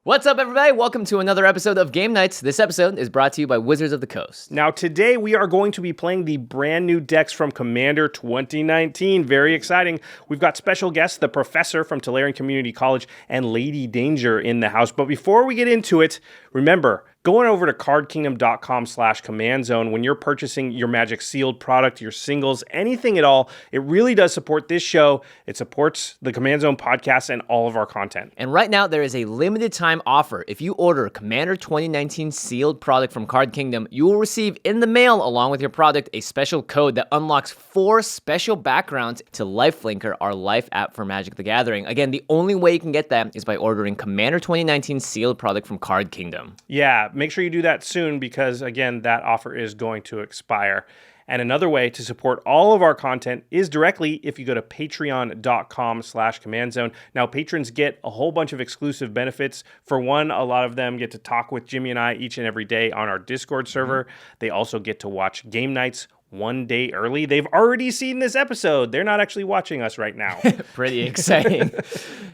What's up, everybody? Welcome to another episode of Game Nights. This episode is brought to you by Wizards of the Coast. Now, today we are going to be playing the brand new decks from Commander 2019. Very exciting. We've got special guests, the Professor from Tolarian Community College and Lady Danger in the house. But before we get into it, remember, going over to cardkingdom.com/command zone when you're purchasing your Magic sealed product, your singles, anything at all, it really does support this show. It supports the Command Zone podcast and all of our content. And right now, there is a limited time offer. If you order Commander 2019 sealed product from Card Kingdom, you will receive in the mail, along with your product, a special code that unlocks 4 special backgrounds to Lifelinker, our life app for Magic the Gathering. Again, the only way you can get that is by ordering Commander 2019 sealed product from Card Kingdom. Yeah, make sure you do that soon because, again, that offer is going to expire. And another way to support all of our content is directly if you go to patreon.com/command zone. Now, patrons get a whole bunch of exclusive benefits. For one, a lot of them get to talk with Jimmy and I each and every day on our Discord server. They also get to watch Game Nights one day early. They've already seen this episode. They're not actually watching us right now. Pretty exciting.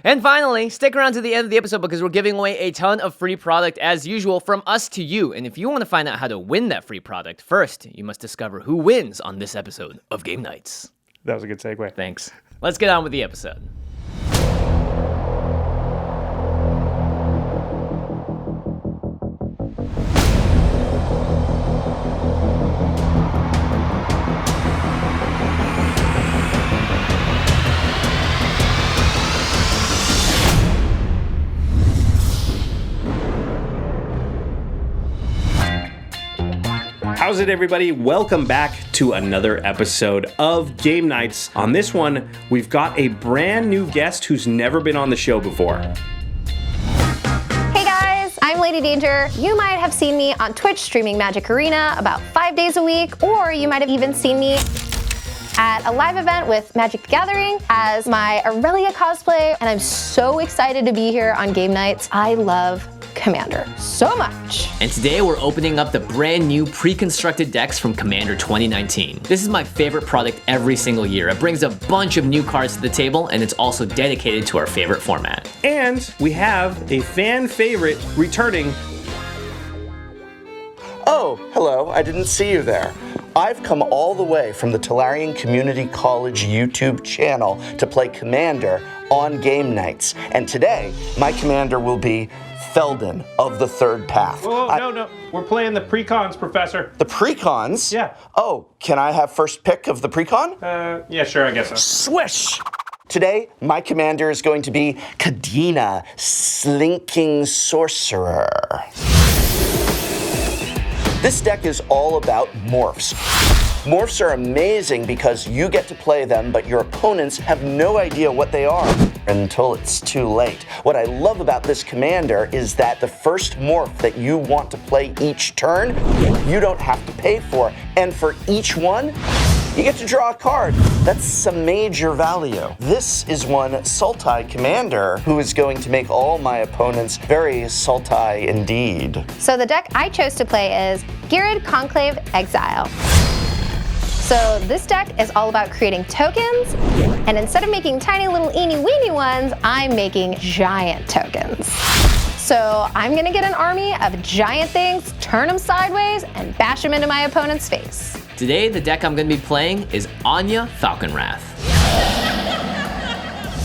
And finally, stick around to the end of the episode because we're giving away a ton of free product as usual from us to you. And if you want to find out how to win that free product, first, you must discover who wins on this episode of Game Nights. That was a good segue. Thanks. Let's get on with the episode. How's it, everybody? Welcome back to another episode of Game Nights. On this one, we've got a brand new guest who's never been on the show before. Hey guys, I'm Lady Danger. You might have seen me on Twitch streaming Magic Arena about 5 days a week, or you might have even seen me at a live event with Magic the Gathering as my Aurelia cosplay, and I'm so excited to be here on Game Nights. I love Commander so much. And today we're opening up the brand new pre-constructed decks from Commander 2019. This is my favorite product every single year. It brings a bunch of new cards to the table, and it's also dedicated to our favorite format. And we have a fan favorite returning. Oh, hello, I didn't see you there. I've come all the way from the Tolarian Community College YouTube channel to play Commander on Game Nights. And today, my Commander will be Feldon of the Third Path. Oh, no. We're playing the Precons, Professor. The Precons? Yeah. Oh, can I have first pick of the Precon? Yeah, sure, I guess so. Swish! Today, my Commander is going to be Kadena, Slinking Sorcerer. This deck is all about morphs. Morphs are amazing because you get to play them, but your opponents have no idea what they are until it's too late. What I love about this commander is that the first morph that you want to play each turn, you don't have to pay for. And for each one, you get to draw a card. That's some major value. This is one Sultai commander who is going to make all my opponents very Sultai indeed. So the deck I chose to play is Ghired Conclave Exile. So this deck is all about creating tokens, and instead of making tiny little eeny weeny ones, I'm making giant tokens. So I'm gonna get an army of giant things, turn them sideways, and bash them into my opponent's face. Today, the deck I'm going to be playing is Anya Falconwrath.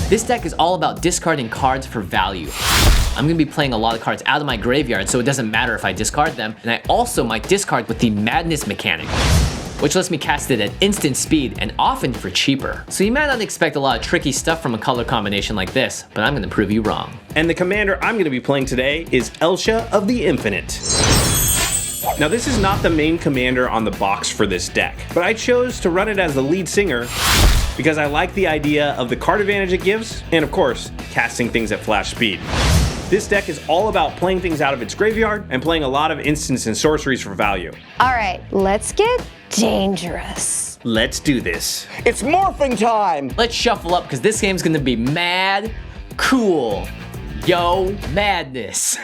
This deck is all about discarding cards for value. I'm going to be playing a lot of cards out of my graveyard, so it doesn't matter if I discard them, and I also might discard with the Madness mechanic, which lets me cast it at instant speed and often for cheaper. So you might not expect a lot of tricky stuff from a color combination like this, but I'm going to prove you wrong. And the commander I'm going to be playing today is Elsha of the Infinite. Now, this is not the main commander on the box for this deck, but I chose to run it as the lead singer because I like the idea of the card advantage it gives, and of course, casting things at flash speed. This deck is all about playing things out of its graveyard and playing a lot of instants and sorceries for value. All right, let's get dangerous. Let's do this. It's morphing time! Let's shuffle up because this game's going to be mad cool. Yo, madness.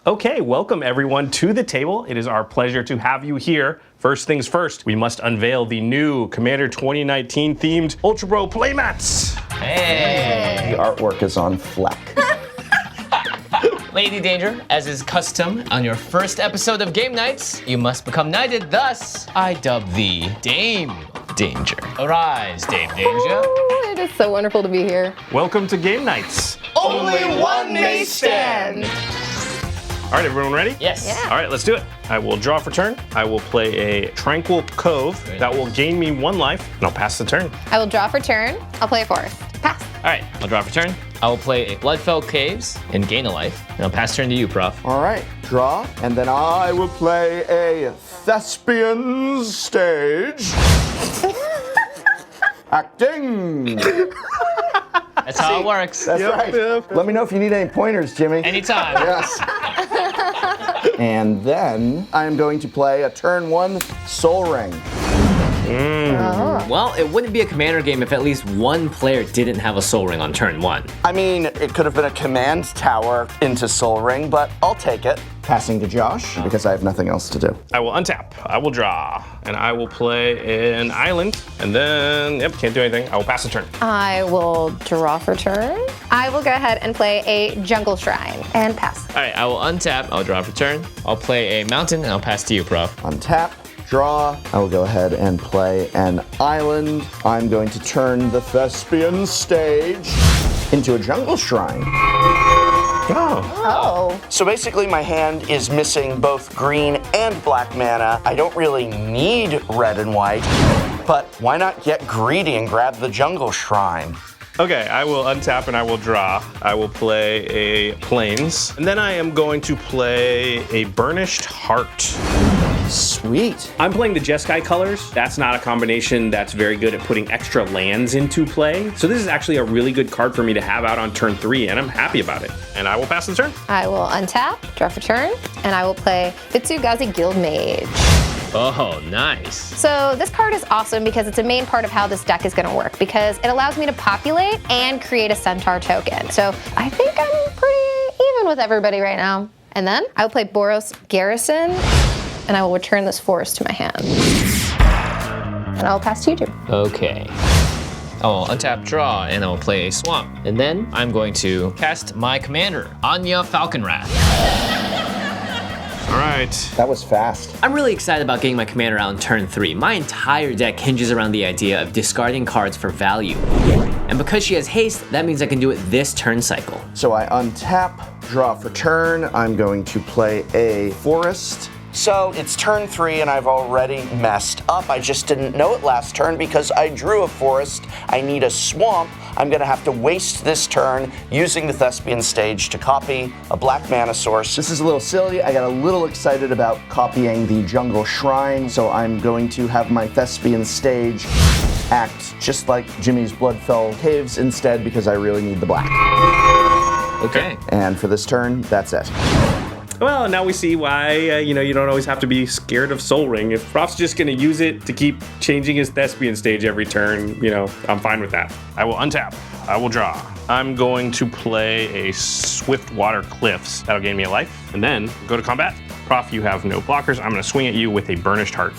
Okay, welcome everyone to the table. It is our pleasure to have you here. First things first, we must unveil the new Commander 2019 themed Ultra Bro playmats. Hey. The artwork is on fleck. Lady Danger, as is custom on your first episode of Game Nights, you must become knighted. Thus, I dub thee Dame Danger. Arise, Dame Danger. Oh, it is so wonderful to be here. Welcome to Game Nights. Only one may stand. All right, everyone ready? Yes. Yeah. All right, let's do it. I will draw for turn. I will play a Tranquil Cove that will gain me 1 life, and I'll pass the turn. I will draw for turn. I'll play a forest. Pass. All right, I'll draw for turn. I will play a Bloodfell Caves and gain a life, and I'll pass turn to you, Prof. All right, draw, and then I will play a Thespian Stage. Acting. That's how it works. That's right. Let me know if you need any pointers, Jimmy. Anytime. Yes. And then I'm going to play a turn 1 Soul Ring. Well, it wouldn't be a commander game if at least one player didn't have a soul ring on turn 1. I mean, it could have been a command tower into Soul Ring, but I'll take it. Passing to Josh because I have nothing else to do. I will untap. I will draw, and I will play an island, and then, can't do anything. I will pass the turn. I will draw for turn. I will go ahead and play a jungle shrine and pass. All right, I will untap. I'll draw for turn. I'll play a mountain, and I'll pass to you, Prof. Untap, draw. I will go ahead and play an island. I'm going to turn the Thespian Stage into a jungle shrine. Oh. So basically, my hand is missing both green and black mana. I don't really need red and white, but why not get greedy and grab the jungle shrine? Okay, I will untap and I will draw. I will play a Plains, and then I am going to play a Burnished Heart. Sweet. I'm playing the Jeskai colors. That's not a combination that's very good at putting extra lands into play. So this is actually a really good card for me to have out on turn 3, and I'm happy about it. And I will pass the turn. I will untap, draw for turn, and I will play Vitsugazi Guildmage. Oh, nice. So this card is awesome because it's a main part of how this deck is going to work because it allows me to populate and create a Centaur token. So I think I'm pretty even with everybody right now. And then I will play Boros Garrison, and I will return this forest to my hand. And I will pass to you two. Okay. I will untap, draw, and I will play a swamp. And then I'm going to cast my commander, Anya Falconwrath. All right. That was fast. I'm really excited about getting my commander out on turn 3. My entire deck hinges around the idea of discarding cards for value. And because she has haste, that means I can do it this turn cycle. So I untap, draw for turn. I'm going to play a forest. So it's turn 3 and I've already messed up. I just didn't know it last turn because I drew a forest. I need a swamp. I'm gonna have to waste this turn using the Thespian Stage to copy a black mana source. This is a little silly. I got a little excited about copying the Jungle Shrine, so I'm going to have my Thespian Stage act just like Jimmy's Bloodfell Caves instead because I really need the black. Okay. And for this turn, that's it. Well, now we see why, you don't always have to be scared of Soul Ring. If Prof's just going to use it to keep changing his Thespian Stage every turn, I'm fine with that. I will untap. I will draw. I'm going to play a Swiftwater Cliffs. That'll gain me a life. And then go to combat. Prof, you have no blockers. I'm going to swing at you with a Burnished Heart.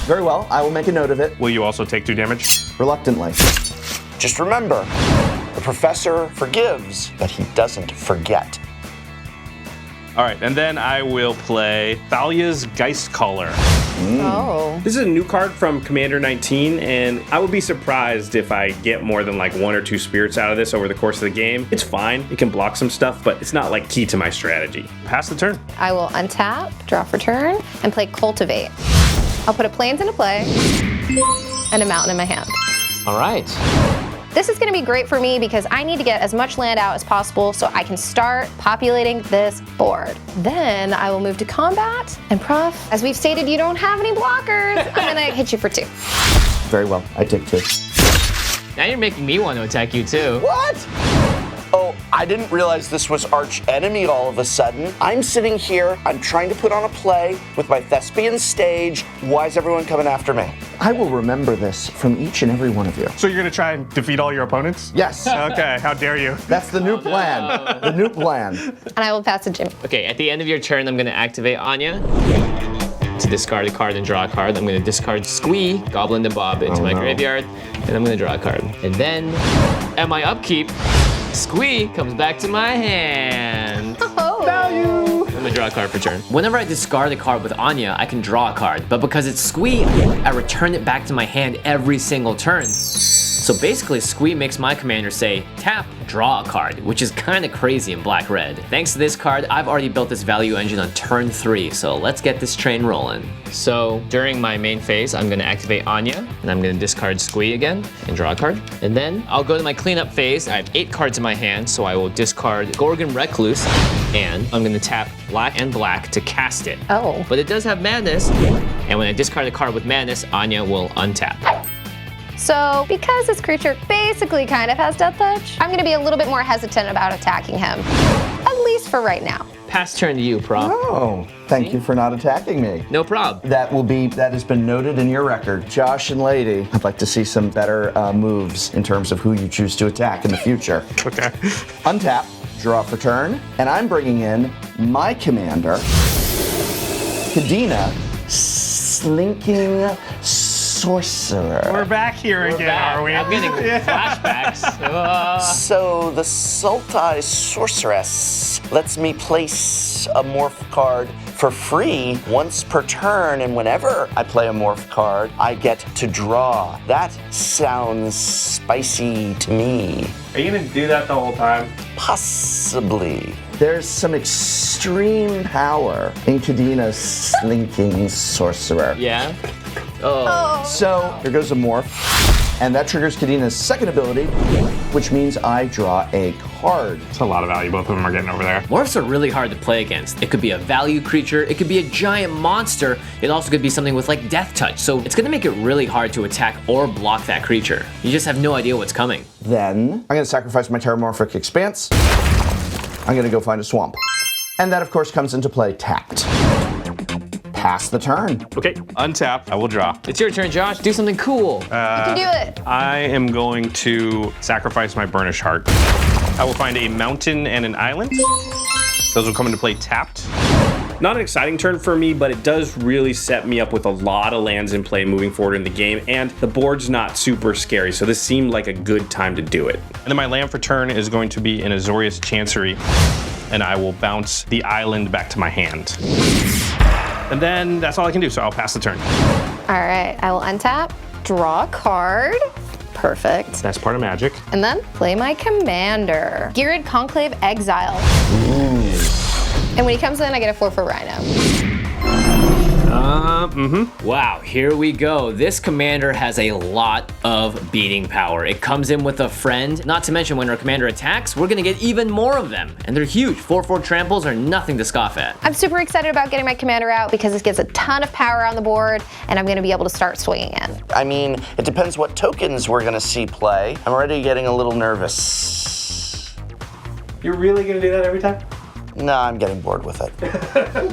Very well. I will make a note of it. Will you also take 2 damage? Reluctantly. Just remember, the professor forgives, but he doesn't forget. All right, and then I will play Thalia's Geistcaller. Oh. This is a new card from Commander 19, and I would be surprised if I get more than like 1 or 2 spirits out of this over the course of the game. It's fine, it can block some stuff, but it's not like key to my strategy. Pass the turn. I will untap, draw for turn, and play Cultivate. I'll put a Plains into play and a Mountain in my hand. All right. This is going to be great for me because I need to get as much land out as possible so I can start populating this board. Then I will move to combat, and Prof, as we've stated, you don't have any blockers. I'm going to hit you for 2. Very well. I take 2. Now you're making me want to attack you too. What? Oh, I didn't realize this was arch enemy all of a sudden. I'm sitting here, I'm trying to put on a play with my Thespian Stage. Why is everyone coming after me? I will remember this from each and every one of you. So you're gonna try and defeat all your opponents? Yes. Okay, how dare you? That's the new plan. The new plan. And I will pass to Jimmy. Okay, at the end of your turn, I'm going to activate Anya to discard a card and draw a card. I'm going to discard Squee, Goblin the Bob, into my graveyard, and I'm going to draw a card. And then, at my upkeep, Squee comes back to my hand. Oh, I draw a card per turn. Whenever I discard a card with Anya, I can draw a card, but because it's Squee, I return it back to my hand every single turn. So basically, Squee makes my commander say, tap, draw a card, which is kind of crazy in black-red. Thanks to this card, I've already built this value engine on turn 3, so let's get this train rolling. So during my main phase, I'm gonna activate Anya, and I'm gonna discard Squee again, and draw a card. And then I'll go to my cleanup phase. I have 8 cards in my hand, so I will discard Gorgon Recluse, and I'm gonna tap black and black to cast it. Oh. But it does have Madness, and when I discard a card with Madness, Anya will untap. So, because this creature basically kind of has Death Touch, I'm gonna be a little bit more hesitant about attacking him. At least for right now. Pass turn to you, Prof. Oh, thank you for not attacking me. No prob. That has been noted in your record. Josh and Lady, I'd like to see some better moves in terms of who you choose to attack in the future. Okay. Untap, draw for turn, and I'm bringing in my commander, Kadena, Slinking Sorcerer. We're back here again, are we? I'm getting flashbacks. So the Sultai Sorceress lets me place a morph card for free once per turn, and whenever I play a morph card, I get to draw. That sounds spicy to me. Are you gonna do that the whole time? Possibly. There's some extreme power in Kadena's Slinking Sorcerer. Yeah? Oh. So here goes a morph, and that triggers Kadena's second ability, which means I draw a card. It's a lot of value both of them are getting over there. Morphs are really hard to play against. It could be a value creature, it could be a giant monster, it also could be something with like Death Touch, so it's gonna make it really hard to attack or block that creature. You just have no idea what's coming. Then I'm gonna sacrifice my Terramorphic Expanse. I'm gonna go find a swamp. And that of course comes into play tapped. Pass the turn. Okay, untap, I will draw. It's your turn, Josh. Do something cool. You can do it. I am going to sacrifice my Burnish Heart. I will find a mountain and an island. Those will come into play tapped. Not an exciting turn for me, but it does really set me up with a lot of lands in play moving forward in the game, and the board's not super scary, so this seemed like a good time to do it. And then my land for turn is going to be an Azorius Chancery, and I will bounce the island back to my hand. And then that's all I can do, so I'll pass the turn. All right, I will untap, draw a card. Perfect. That's part of Magic. And then play my commander, Girid Conclave Exile. And when he comes in, I get a 4 for Rhino. Wow, here we go. This commander has a lot of beating power. It comes in with a friend. Not to mention when our commander attacks, we're gonna get even more of them. And they're huge. 4/4 tramples are nothing to scoff at. I'm super excited about getting my commander out because this gives a ton of power on the board, and I'm gonna be able to start swinging in. I mean, it depends what tokens we're gonna see play. I'm already getting a little nervous. You're really gonna do that every time? No, I'm getting bored with it.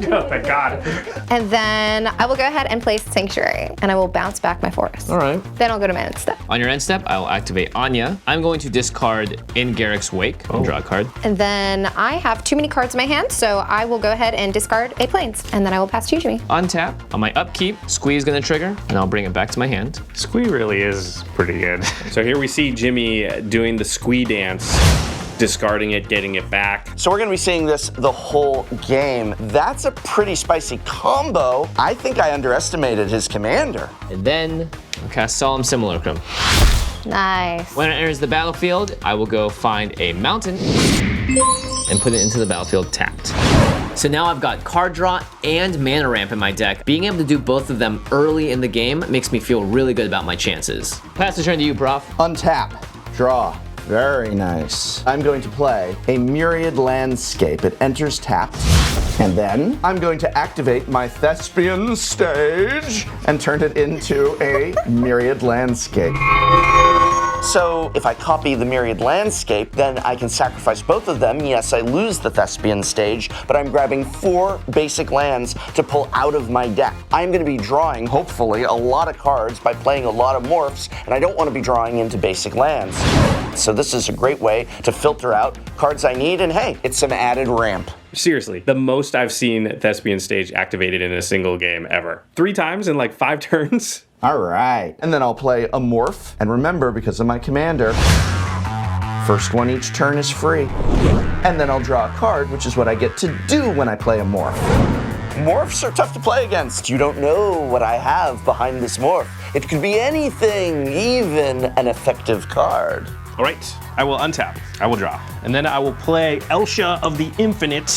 Oh my god. And then I will go ahead and place Sanctuary, and I will bounce back my forest. All right. Then I'll go to my end step. On your end step, I will activate Anya. I'm going to discard In Garruk's Wake and draw a card. And then I have too many cards in my hand, so I will go ahead and discard a Plains, and then I will pass to you, Jimmy. Untap. On my upkeep, Squee is gonna trigger, and I'll bring it back to my hand. Squee really is pretty good. So here we see Jimmy doing the Squee dance. Discarding it, getting it back. So we're gonna be seeing this the whole game. That's a pretty spicy combo. I think I underestimated his commander. And then I'll cast Solemn Simulacrum. Nice. When it enters the battlefield, I will go find a mountain and put it into the battlefield tapped. So now I've got card draw and mana ramp in my deck. Being able to do both of them early in the game makes me feel really good about my chances. Pass the turn to you, Prof. Untap, draw. Very nice. I'm going to play a Myriad Landscape. It enters tapped. And then I'm going to activate my Thespian Stage and turn it into a Myriad Landscape. So if I copy the Myriad Landscape, then I can sacrifice both of them. Yes, I lose the Thespian Stage, but I'm grabbing 4 basic lands to pull out of my deck. I'm going to be drawing, hopefully, a lot of cards by playing a lot of morphs, and I don't want to be drawing into basic lands. So this is a great way to filter out cards I need, and hey, it's some added ramp. Seriously, the most I've seen Thespian Stage activated in a single game ever. 3 times in like 5 turns. All right. And then I'll play a morph. And remember, because of my commander, First one each turn is free. And then I'll draw a card, which is what I get to do when I play a morph. Morphs are tough to play against. You don't know what I have behind this morph. It could be anything, even an effective card. All right, I will untap. I will draw. And then I will play Elsha of the Infinite.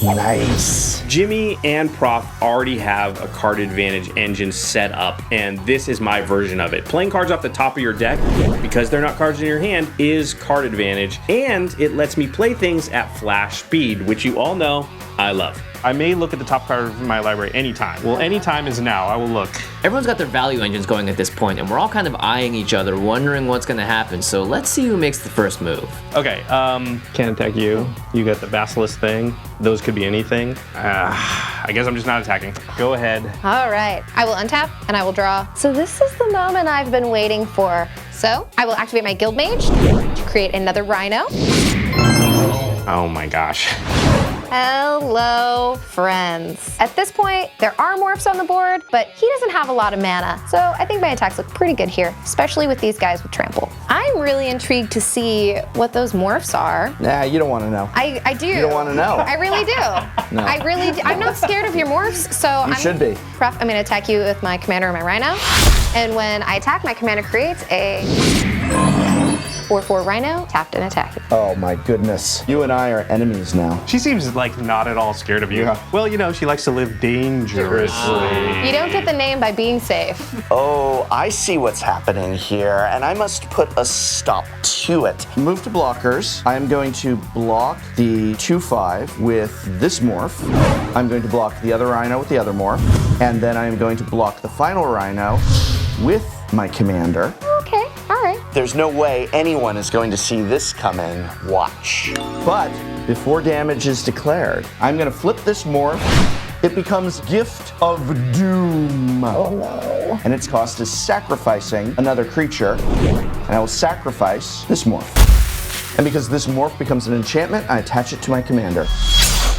Nice. Jimmy and Prof already have a card advantage engine set up, and this is my version of it. Playing cards off the top of your deck, because they're not cards in your hand, is card advantage, and it lets me play things at flash speed, which you all know I love. I may look at the top card of my library anytime. Well, anytime is now. I will look. Everyone's got their value engines going at this point, and we're all kind of eyeing each other, wondering what's going to happen. So let's see who makes the first move. Okay, can't attack you. You got the Basilisk thing. Those could be anything. I guess I'm just not attacking. Go ahead. All right, I will untap and I will draw. So this is the moment I've been waiting for. So I will activate my Guild Mage to create another Rhino. Oh my gosh. Hello, friends. At this point, there are morphs on the board, but he doesn't have a lot of mana, so I think my attacks look pretty good here, especially with these guys with trample. I'm really intrigued to see what those morphs are. Nah, you don't want to know. I do. You don't want to know. I really do. No. I really do. I'm not scared of your morphs, so You should be. Prof, I'm going to attack you with my commander and my Rhino. And when I attack, my commander creates a 4/4 Rhino, tapped and attacked. Oh my goodness. You and I are enemies now. She seems like not at all scared of you. Yeah. Well, you know, she likes to live dangerously. You don't get the name by being safe. Oh, I see what's happening here, and I must put a stop to it. Move to blockers. I am going to block the 2/5 with this morph. I'm going to block the other Rhino with the other morph. And then I am going to block the final Rhino with my commander. Okay, all right. There's no way anyone is going to see this coming. Watch. But before damage is declared, I'm going to flip this morph. It becomes Gift of Doom. Oh no. And its cost is sacrificing another creature. And I will sacrifice this morph. And because this morph becomes an enchantment, I attach it to my commander.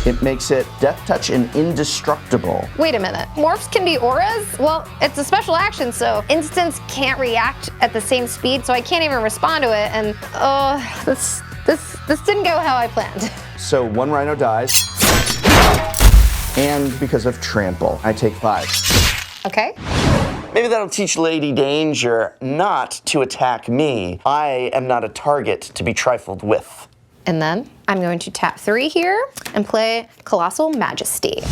It makes it Death Touch and indestructible. Wait a minute. Morphs can be auras? Well, it's a special action, so instants can't react at the same speed, so I can't even respond to it. And this didn't go how I planned. So one Rhino dies. And because of trample, I take 5. Okay. Maybe that'll teach Lady Danger not to attack me. I am not a target to be trifled with. And then I'm going to tap 3 here and play Colossal Majesty.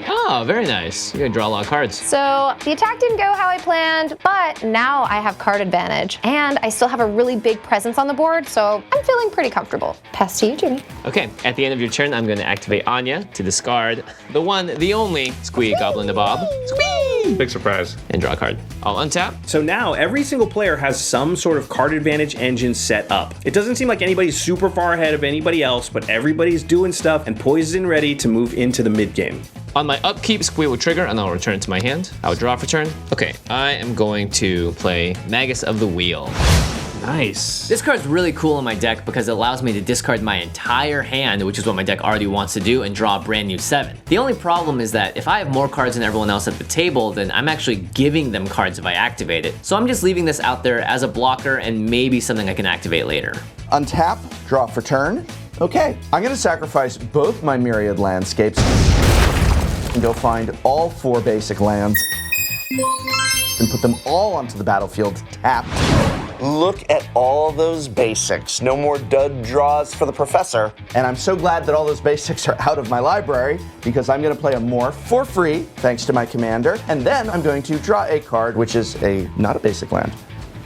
Oh, very nice. You're going to draw a lot of cards. So the attack didn't go how I planned, but now I have card advantage. And I still have a really big presence on the board, so I'm feeling pretty comfortable. Pass to you, Jimmy. Okay, at the end of your turn, I'm going to activate Anya to discard the one, the only Squee Goblin to Bob. Squee! Big surprise. And draw a card. I'll untap. So now every single player has some sort of card advantage engine set up. It doesn't seem like anybody's super far ahead of anybody else, but everybody's doing stuff and poised and ready to move into the mid game. On my upkeep, Squee will trigger, and I'll return it to my hand. I'll draw for turn. Okay, I am going to play Magus of the Wheel. Nice. This card's really cool in my deck because it allows me to discard my entire hand, which is what my deck already wants to do, and draw a brand new 7. The only problem is that if I have more cards than everyone else at the table, then I'm actually giving them cards if I activate it. So I'm just leaving this out there as a blocker and maybe something I can activate later. Untap, draw for turn. Okay, I'm going to sacrifice both my Myriad Landscapes and go find all 4 basic lands and put them all onto the battlefield tapped. Look at all those basics. No more dud draws for the professor. And I'm so glad that all those basics are out of my library because I'm going to play a morph for free thanks to my commander. And then I'm going to draw a card, which is not a basic land.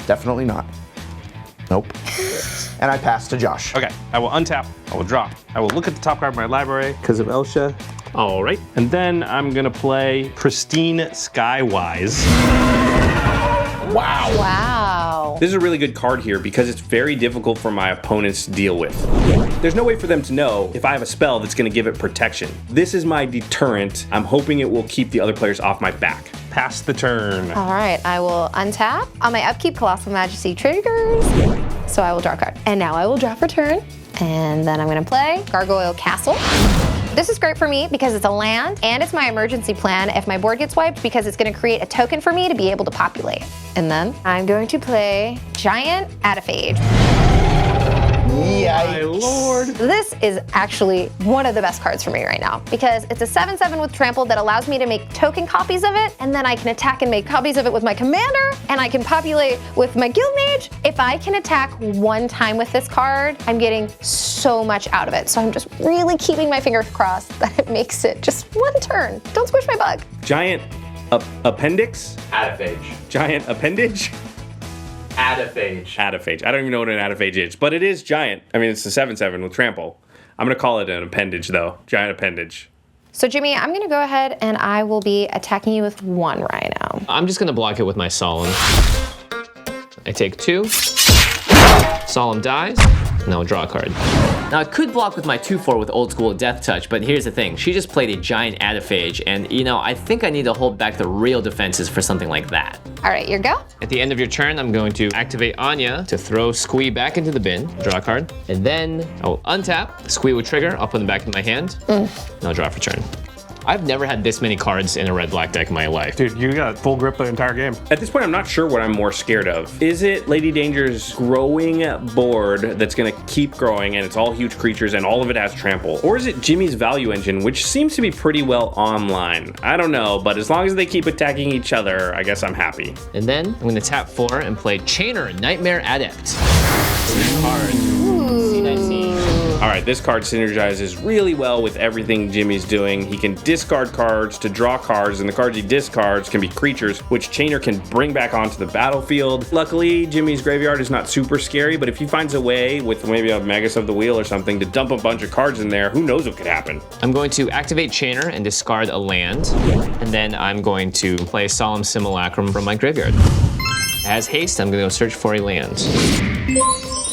Definitely not. Nope. And I pass to Josh. Okay, I will untap, I will draw. I will look at the top card of my library because of Elsha. All right, and then I'm gonna play Pristine Skywise. Wow. Wow. This is a really good card here because it's very difficult for my opponents to deal with. There's no way for them to know if I have a spell that's gonna give it protection. This is my deterrent. I'm hoping it will keep the other players off my back. Pass the turn. All right, I will untap. On my upkeep, Colossal Majesty triggers. So I will draw a card. And now I will draw for turn. And then I'm gonna play Gargoyle Castle. This is great for me because it's a land, and it's my emergency plan if my board gets wiped, because it's going to create a token for me to be able to populate. And then I'm going to play Giant Ataphage. My lord. This is actually one of the best cards for me right now, because it's a 7/7 with trample that allows me to make token copies of it, and then I can attack and make copies of it with my commander, and I can populate with my guild mage. If I can attack one time with this card, I'm getting so much out of it. So I'm just really keeping my fingers crossed that it makes it just one turn. Don't squish my bug. Giant appendix? Ataphage. Giant appendage? Ataphage. Ataphage. I don't even know what an ataphage is, but it is giant. I mean, it's a 7/7 with trample. I'm going to call it an appendage, though. Giant appendage. So Jimmy, I'm going to go ahead and I will be attacking you with 1 Rhino. I'm just gonna block it with my Solemn. I take 2. Solemn dies, and I'll draw a card. Now I could block with my 2/4 with Old School Death Touch, but here's the thing. She just played a Giant Ataphage, and you know, I think I need to hold back the real defenses for something like that. All right, your go. At the end of your turn, I'm going to activate Anya to throw Squee back into the bin, draw a card, and then I'll untap. Squee will trigger, I'll put them back in my hand, and I'll draw for turn. I've never had this many cards in a red-black deck in my life. Dude, you got full grip the entire game. At this point, I'm not sure what I'm more scared of. Is it Lady Danger's growing board that's gonna keep growing, and it's all huge creatures and all of it has trample? Or is it Jimmy's value engine, which seems to be pretty well online? I don't know, but as long as they keep attacking each other, I guess I'm happy. And then I'm gonna tap 4 and play Chainer Nightmare Adept. Card. C19. All right, this card synergizes really well with everything Jimmy's doing. He can discard cards to draw cards, and the cards he discards can be creatures, which Chainer can bring back onto the battlefield. Luckily, Jimmy's graveyard is not super scary, but if he finds a way with maybe a Magus of the Wheel or something to dump a bunch of cards in there, who knows what could happen. I'm going to activate Chainer and discard a land, and then I'm going to play Solemn Simulacrum from my graveyard. As haste, I'm gonna go search for a land.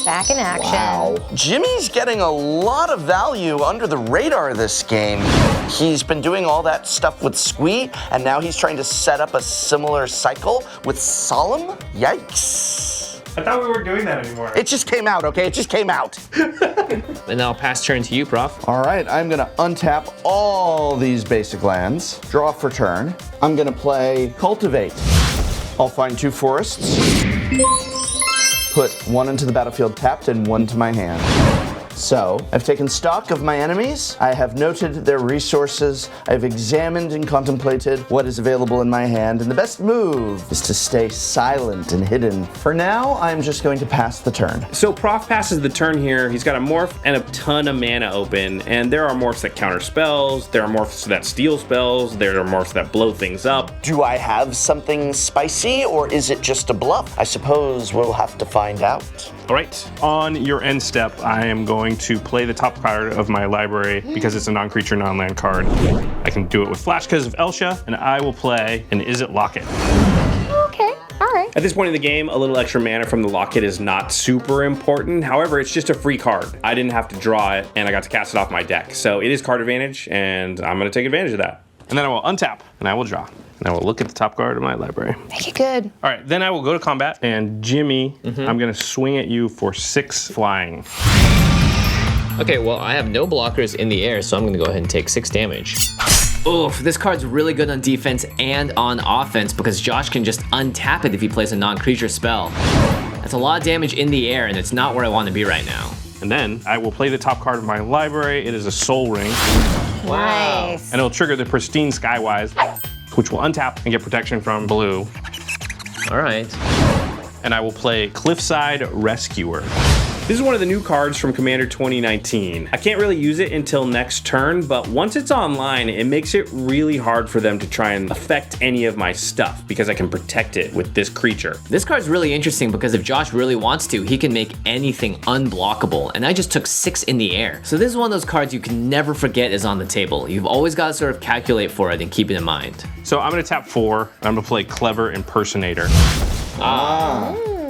Back in action. Wow. Jimmy's getting a lot of value under the radar this game. He's been doing all that stuff with Squee, and now he's trying to set up a similar cycle with Solemn? Yikes. I thought we weren't doing that anymore. It just came out, okay? It just came out. And I'll pass turn to you, Prof. All right, I'm gonna untap all these basic lands, draw for turn. I'm gonna play Cultivate. I'll find 2 forests, put 1 into the battlefield tapped and 1 to my hand. So, I've taken stock of my enemies, I have noted their resources, I've examined and contemplated what is available in my hand, and the best move is to stay silent and hidden. For now, I'm just going to pass the turn. So Prof passes the turn here. He's got a morph and a ton of mana open, and there are morphs that counter spells, there are morphs that steal spells, there are morphs that blow things up. Do I have something spicy, or is it just a bluff? I suppose we'll have to find out. All right, on your end step, I am going to play the top card of my library because it's a non-creature, non-land card. I can do it with Flash because of Elsha, and I will play an Izzet Locket. Okay, all right. At this point in the game, a little extra mana from the Locket is not super important. However, it's just a free card. I didn't have to draw it, and I got to cast it off my deck. So it is card advantage, and I'm going to take advantage of that. And then I will untap, and I will draw. And I will look at the top card of my library. Make it good. All right, then I will go to combat, and Jimmy, I'm going to swing at you for 6 flying. Okay, well, I have no blockers in the air, so I'm gonna go ahead and take 6 damage. Oof, this card's really good on defense and on offense because Josh can just untap it if he plays a non-creature spell. That's a lot of damage in the air, and it's not where I want to be right now. And then I will play the top card of my library. It is a Soul Ring, Nice. and it'll trigger the Pristine Skywise, which will untap and get protection from blue. All right. And I will play Cliffside Rescuer. This is one of the new cards from Commander 2019. I can't really use it until next turn, but once it's online, it makes it really hard for them to try and affect any of my stuff because I can protect it with this creature. This card's really interesting because if Josh really wants to, he can make anything unblockable, and I just took 6 in the air. So this is one of those cards you can never forget is on the table. You've always got to sort of calculate for it and keep it in mind. So I'm gonna tap 4, and I'm gonna play Clever Impersonator.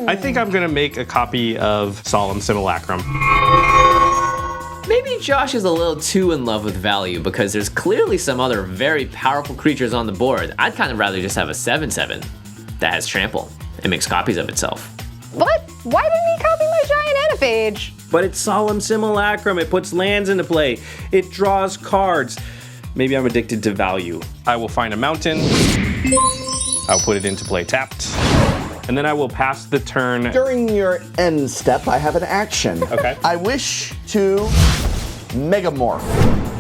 I think I'm gonna make a copy of Solemn Simulacrum. Maybe Josh is a little too in love with value because there's clearly some other very powerful creatures on the board. I'd kind of rather just have a 7/7 that has trample and makes copies of itself. What? Why didn't he copy my Giant Ataphage? But it's Solemn Simulacrum. It puts lands into play. It draws cards. Maybe I'm addicted to value. I will find a mountain. I'll put it into play tapped. And then I will pass the turn. During your end step, I have an action. Okay. I wish to Megamorph,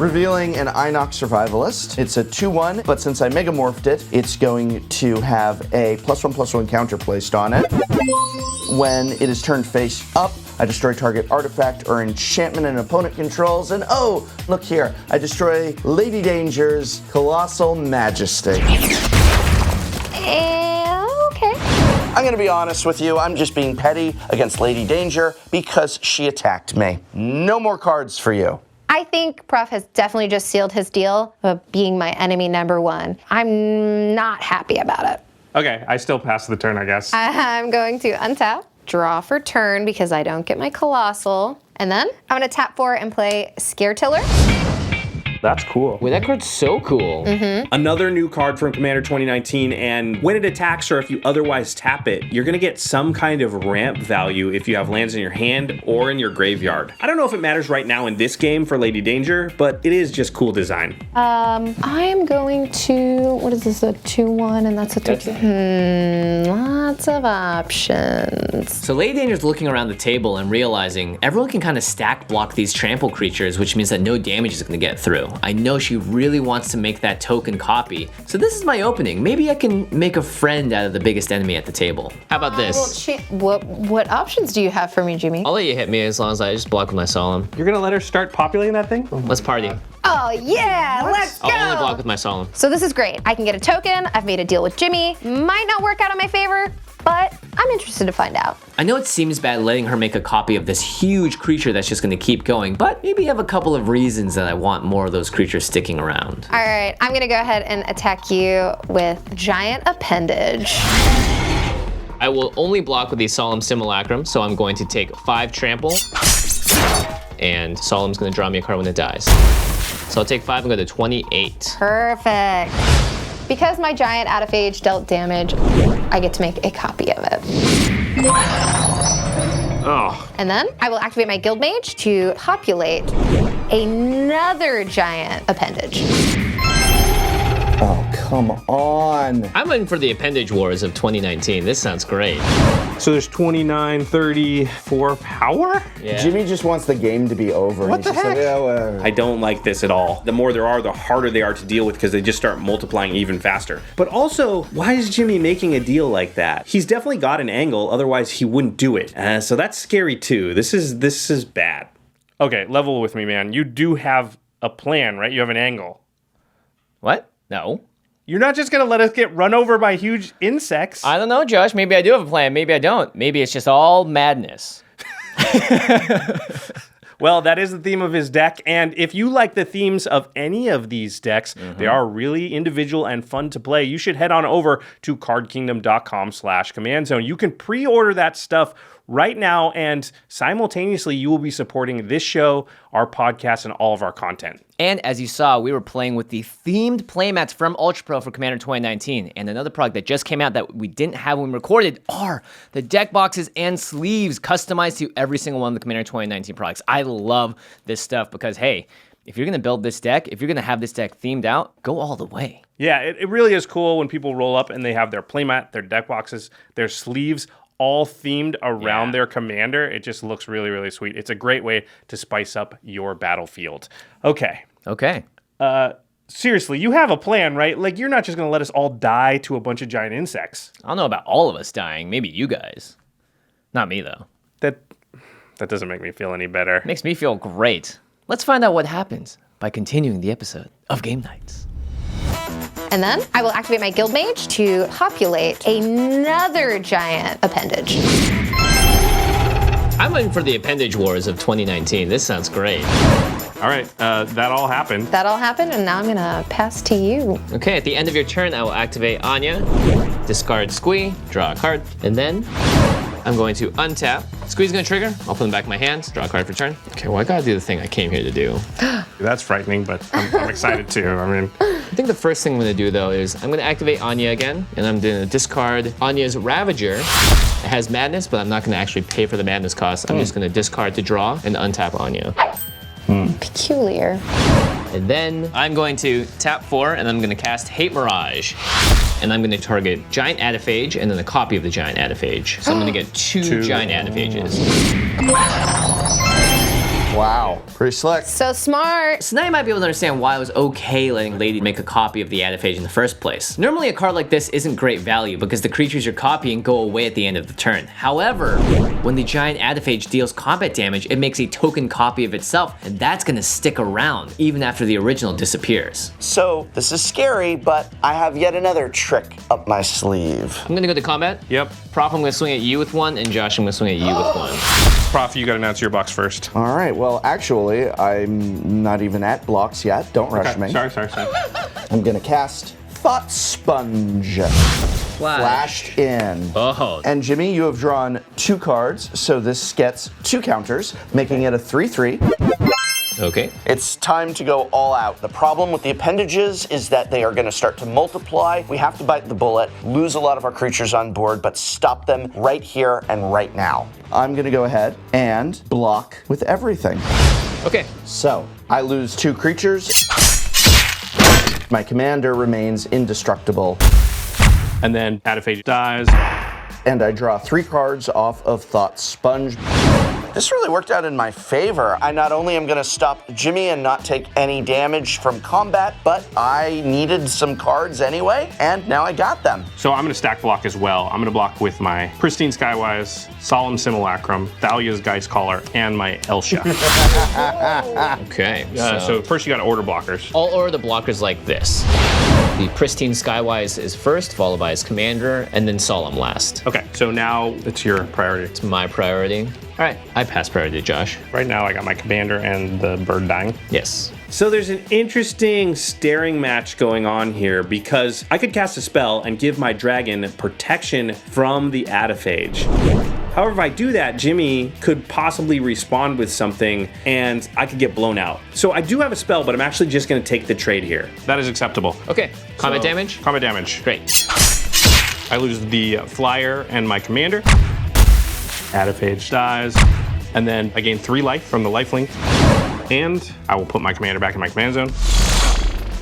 revealing an Inox Survivalist. It's a 2/1, but since I Megamorphed it, it's going to have a +1/+1 counter placed on it. When it is turned face up, I destroy target artifact or enchantment an opponent controls, and oh, look here, I destroy Lady Danger's Colossal Majesty. Okay. I'm gonna be honest with you, I'm just being petty against Lady Danger because she attacked me. No more cards for you. I think Prof has definitely just sealed his deal of being my enemy number one. I'm not happy about it. Okay, I still pass the turn, I guess. I'm going to untap, draw for turn because I don't get my Colossal, and then I'm gonna tap 4 and play Scare Tiller. That's cool. Wait, that card's so cool. Another new card from Commander 2019, and when it attacks or if you otherwise tap it, you're gonna get some kind of ramp value if you have lands in your hand or in your graveyard. I don't know if it matters right now in this game for Lady Danger, but it is just cool design. I am going to, what is this, a 2/1, and that's a 2/2. Lots of options. So Lady Danger's looking around the table and realizing everyone can kind of stack block these trample creatures, which means that no damage is going to get through. I know she really wants to make that token copy. So this is my opening. Maybe I can make a friend out of the biggest enemy at the table. How about this? What options do you have for me, Jimmy? I'll let you hit me as long as I just block with my Solemn. You're gonna let her start populating that thing? Let's party. Oh yeah, let's go! I'll only block with my Solemn. So this is great. I can get a token. I've made a deal with Jimmy. Might not work out in my favor, but I'm interested to find out. I know it seems bad letting her make a copy of this huge creature that's just gonna keep going, but maybe I have a couple of reasons that I want more of those creatures sticking around. All right, I'm gonna go ahead and attack you with Giant Appendage. I will only block with the Solemn Simulacrum, so I'm going to take 5 trample, and Solemn's gonna draw me a card when it dies. So I'll take 5 and go to 28. Perfect. Because my giant out of age dealt damage, I get to make a copy of it. Oh. And then I will activate my Guild Mage to populate another giant appendage. Oh, come on. I'm in for the Appendage Wars of 2019. This sounds great. So there's 29, 34 power? Yeah. Jimmy just wants the game to be over. What the He's just heck? like, "Yeah, whatever." I don't like this at all. The more there are, the harder they are to deal with because they just start multiplying even faster. But also, why is Jimmy making a deal like that? He's definitely got an angle, otherwise he wouldn't do it. So that's scary too. This is bad. Okay, level with me, man. You do have a plan, right? You have an angle. What? No. You're not just gonna let us get run over by huge insects. I don't know, Josh. Maybe I do have a plan. Maybe I don't. Maybe it's just all madness. Well, that is the theme of his deck, and if you like the themes of any of these decks, they are really individual and fun to play. You should head on over to cardkingdom.com/command zone. You can pre-order that stuff right now, and simultaneously you will be supporting this show, our podcast, and all of our content. And as you saw, we were playing with the themed playmats from Ultra Pro for Commander 2019. And another product that just came out that we didn't have when we recorded are the deck boxes and sleeves customized to every single one of the Commander 2019 products. I love this stuff because, hey, if you're going to build this deck, if you're going to have this deck themed out, go all the way. Yeah, it really is cool when people roll up and they have their playmat, their deck boxes, their sleeves, all themed around their commander. It just looks really, really sweet. It's a great way to spice up your battlefield. Okay. Seriously, you have a plan, right? Like, you're not just going to let us all die to a bunch of giant insects. I don't know about all of us dying. Maybe you guys. Not me, though. That doesn't make me feel any better. Makes me feel great. Let's find out what happens by continuing the episode of Game Nights. And then I will activate my Guild Mage to populate another giant appendage. I'm in for the Appendage Wars of 2019. This sounds great. All right, that all happened. That all happened, and now I'm gonna pass to you. Okay, at the end of your turn, I will activate Anya, discard Squee, draw a card, and then I'm going to untap. Squee's gonna trigger. I'll put them back in my hands, draw a card for turn. Okay, well, I gotta do the thing I came here to do. That's frightening, but I'm excited too. I mean, I think the first thing I'm going to do, though, is I'm going to activate Anya again, and I'm going to discard Anya's Ravager. It has Madness, but I'm not going to actually pay for the Madness cost. I'm just going to discard to draw and untap Anya. Peculiar. And then I'm going to tap 4, and I'm going to cast Hate Mirage. And I'm going to target Giant Adaphage and then a copy of the Giant Adaphage. So I'm going to get two Giant Adaphages. Wow, pretty slick. So smart. So now you might be able to understand why it was okay letting Lady make a copy of the Adaphage in the first place. Normally a card like this isn't great value because the creatures you're copying go away at the end of the turn. However, when the Giant Adaphage deals combat damage, it makes a token copy of itself, and that's gonna stick around even after the original disappears. So this is scary, but I have yet another trick up my sleeve. I'm gonna go to combat. Yep. Prof, I'm gonna swing at you with one, and Josh, I'm gonna swing at you with one. Prof, you gotta announce your box first. All right, well, actually, I'm not even at blocks yet. Don't rush me. Sorry. I'm gonna cast Thought Sponge. Flashed in. Oh. And Jimmy, you have drawn 2 cards, so this gets 2 counters, making it a 3/3. Okay. It's time to go all out. The problem with the appendages is that they are going to start to multiply. We have to bite the bullet, lose a lot of our creatures on board, but stop them right here and right now. I'm gonna go ahead and block with everything. Okay. So, I lose 2 creatures. My commander remains indestructible. And then Adaphage dies. And I draw 3 cards off of Thought Sponge. This really worked out in my favor. I not only am going to stop Jimmy and not take any damage from combat, but I needed some cards anyway, and now I got them. So I'm gonna stack block as well. I'm gonna block with my Pristine Skywise, Solemn Simulacrum, Thalia's Geist Caller, and my Elsha. Okay. So first you gotta order blockers. I'll order the blockers like this. The Pristine Skywise is first, followed by his commander, and then Solemn last. Okay, so now it's your priority. It's my priority. All right, I pass priority to Josh. Right now I got my commander and the bird dying. Yes. So there's an interesting staring match going on here because I could cast a spell and give my dragon protection from the Adaphage. However, if I do that, Jimmy could possibly respawn with something and I could get blown out. So I do have a spell, but I'm actually just gonna take the trade here. That is acceptable. Okay, combat So, damage? Combat damage. Great. I lose the flyer and my commander. Adaphage dies. And then I gain 3 life from the lifelink. And I will put my commander back in my command zone.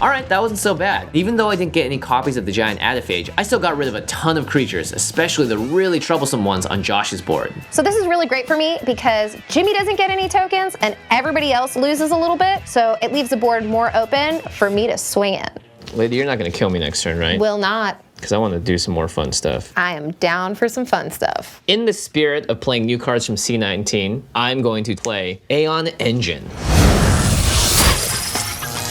All right, that wasn't so bad. Even though I didn't get any copies of the Giant Adaphage, I still got rid of a ton of creatures, especially the really troublesome ones on Josh's board. So this is really great for me because Jimmy doesn't get any tokens and everybody else loses a little bit. So it leaves the board more open for me to swing in. Lady, you're not gonna kill me next turn, right? Will not. Because I want to do some more fun stuff. I am down for some fun stuff. In the spirit of playing new cards from C19, I'm going to play Aeon Engine.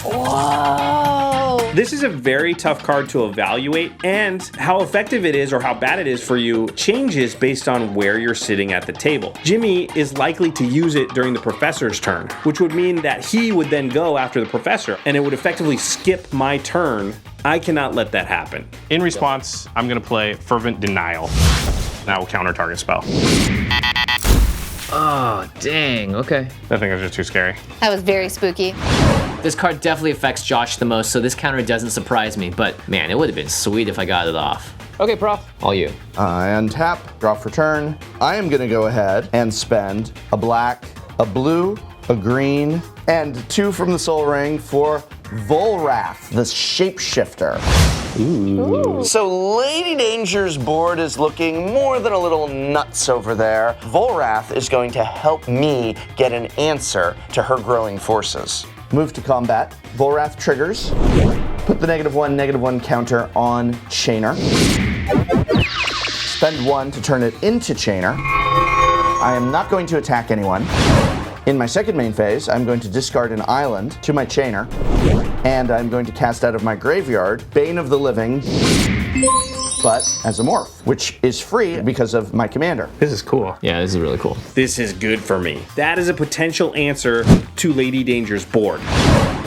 Whoa! This is a very tough card to evaluate, and how effective it is or how bad it is for you changes based on where you're sitting at the table. Jimmy is likely to use it during the professor's turn, which would mean that he would then go after the professor, and it would effectively skip my turn. I cannot let that happen. In response, I'm gonna play Fervent Denial. That will counter target spell. Oh, dang, okay. I think that's just too scary. That was very spooky. This card definitely affects Josh the most, so this counter doesn't surprise me, but man, it would have been sweet if I got it off. Okay, Prof, all you. I untap, draw for turn. I am gonna go ahead and spend a black, a blue, a green, and 2 from the Soul Ring for Volrath, the Shapeshifter. So Lady Danger's board is looking more than a little nuts over there. Volrath is going to help me get an answer to her growing forces. Move to combat. Volrath triggers. Put the -1/-1 counter on Chainer. Spend 1 to turn it into Chainer. I am not going to attack anyone. In my second main phase, I'm going to discard an island to my Chainer, and I'm going to cast out of my graveyard Bane of the Living, but as a morph, which is free because of my commander. This is cool. Yeah, this is really cool. This is good for me. That is a potential answer to Lady Danger's board.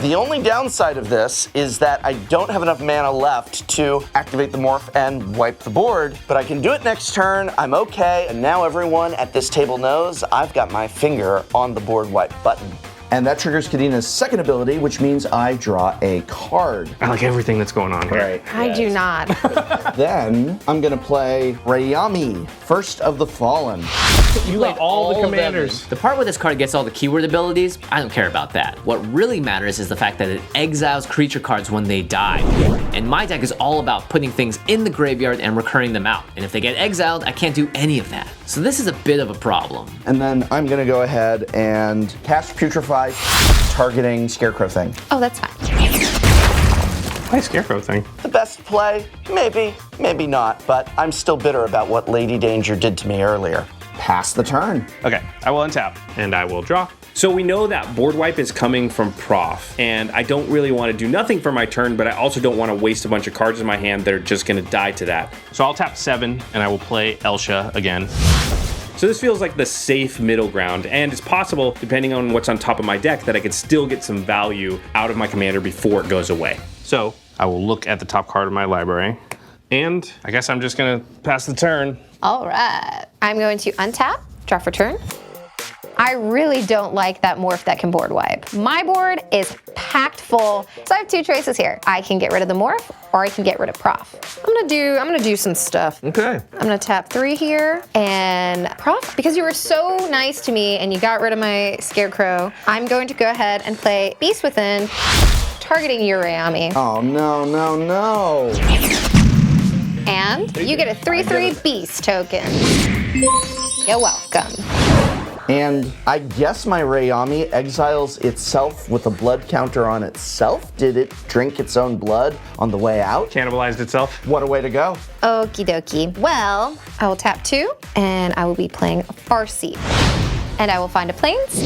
The only downside of this is that I don't have enough mana left to activate the morph and wipe the board, but I can do it next turn. I'm okay, and now everyone at this table knows I've got my finger on the board wipe button. And that triggers Kadina's second ability, which means I draw a card. I like everything that's going on here. Right. I do not. Then I'm gonna play Rayami, First of the Fallen. You got all the of them commanders. in. The part where this card gets all the keyword abilities, I don't care about that. What really matters is the fact that it exiles creature cards when they die. And my deck is all about putting things in the graveyard and recurring them out. And if they get exiled, I can't do any of that. So this is a bit of a problem. And then I'm gonna go ahead and cast Putrefy, targeting Scarecrow thing. Oh, that's fine. Nice Scarecrow thing. The best play? Maybe, maybe not, but I'm still bitter about what Lady Danger did to me earlier. Pass the turn. Okay, I will untap and I will draw. So we know that board wipe is coming from Prof, and I don't really want to do nothing for my turn, but I also don't want to waste a bunch of cards in my hand that are just going to die to that. So I'll tap 7 and I will play Elsha again. So this feels like the safe middle ground, and it's possible, depending on what's on top of my deck, that I could still get some value out of my commander before it goes away. So I will look at the top card of my library, and I guess I'm just gonna pass the turn. All right. I'm going to untap, draw for turn. I really don't like that morph that can board wipe. My board is packed full, so I have two choices here. I can get rid of the morph, or I can get rid of Prof. I'm gonna do some stuff. Okay. I'm gonna tap 3 here, and Prof, because you were so nice to me and you got rid of my Scarecrow, I'm going to go ahead and play Beast Within, targeting your Rayami. Oh, no, no, no. And you get a 3/3 Beast token. You're welcome. And I guess my Rayami exiles itself with a blood counter on itself? Did it drink its own blood on the way out? Cannibalized itself. What a way to go. Okie dokie. Well, I will tap 2, and I will be playing Farseed. And I will find a Plains,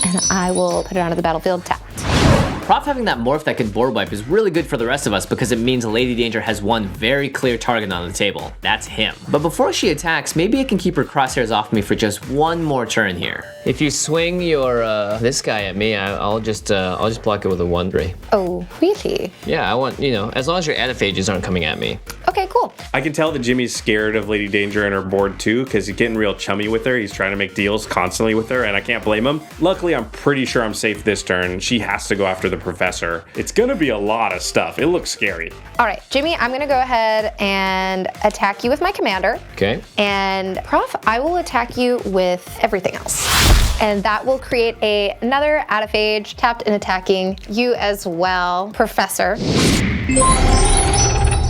and I will put it onto the battlefield tapped. Prof having that morph that can board wipe is really good for the rest of us because it means Lady Danger has one very clear target on the table. That's him. But before she attacks, maybe I can keep her crosshairs off me for just one more turn here. If you swing your this guy at me, I'll just block it with a 1/3. Oh, really? Yeah, I want, as long as your anaphages aren't coming at me. Okay, cool. I can tell that Jimmy's scared of Lady Danger and her board too, because he's getting real chummy with her. He's trying to make deals constantly with her, and I can't blame him. Luckily, I'm pretty sure I'm safe this turn. She has to go after the Professor. It's gonna be a lot of stuff. It looks scary. All right, Jimmy, I'm gonna go ahead and attack you with my commander. Okay. And Prof, I will attack you with everything else. And that will create another Adaphage tapped and attacking you as well, Professor.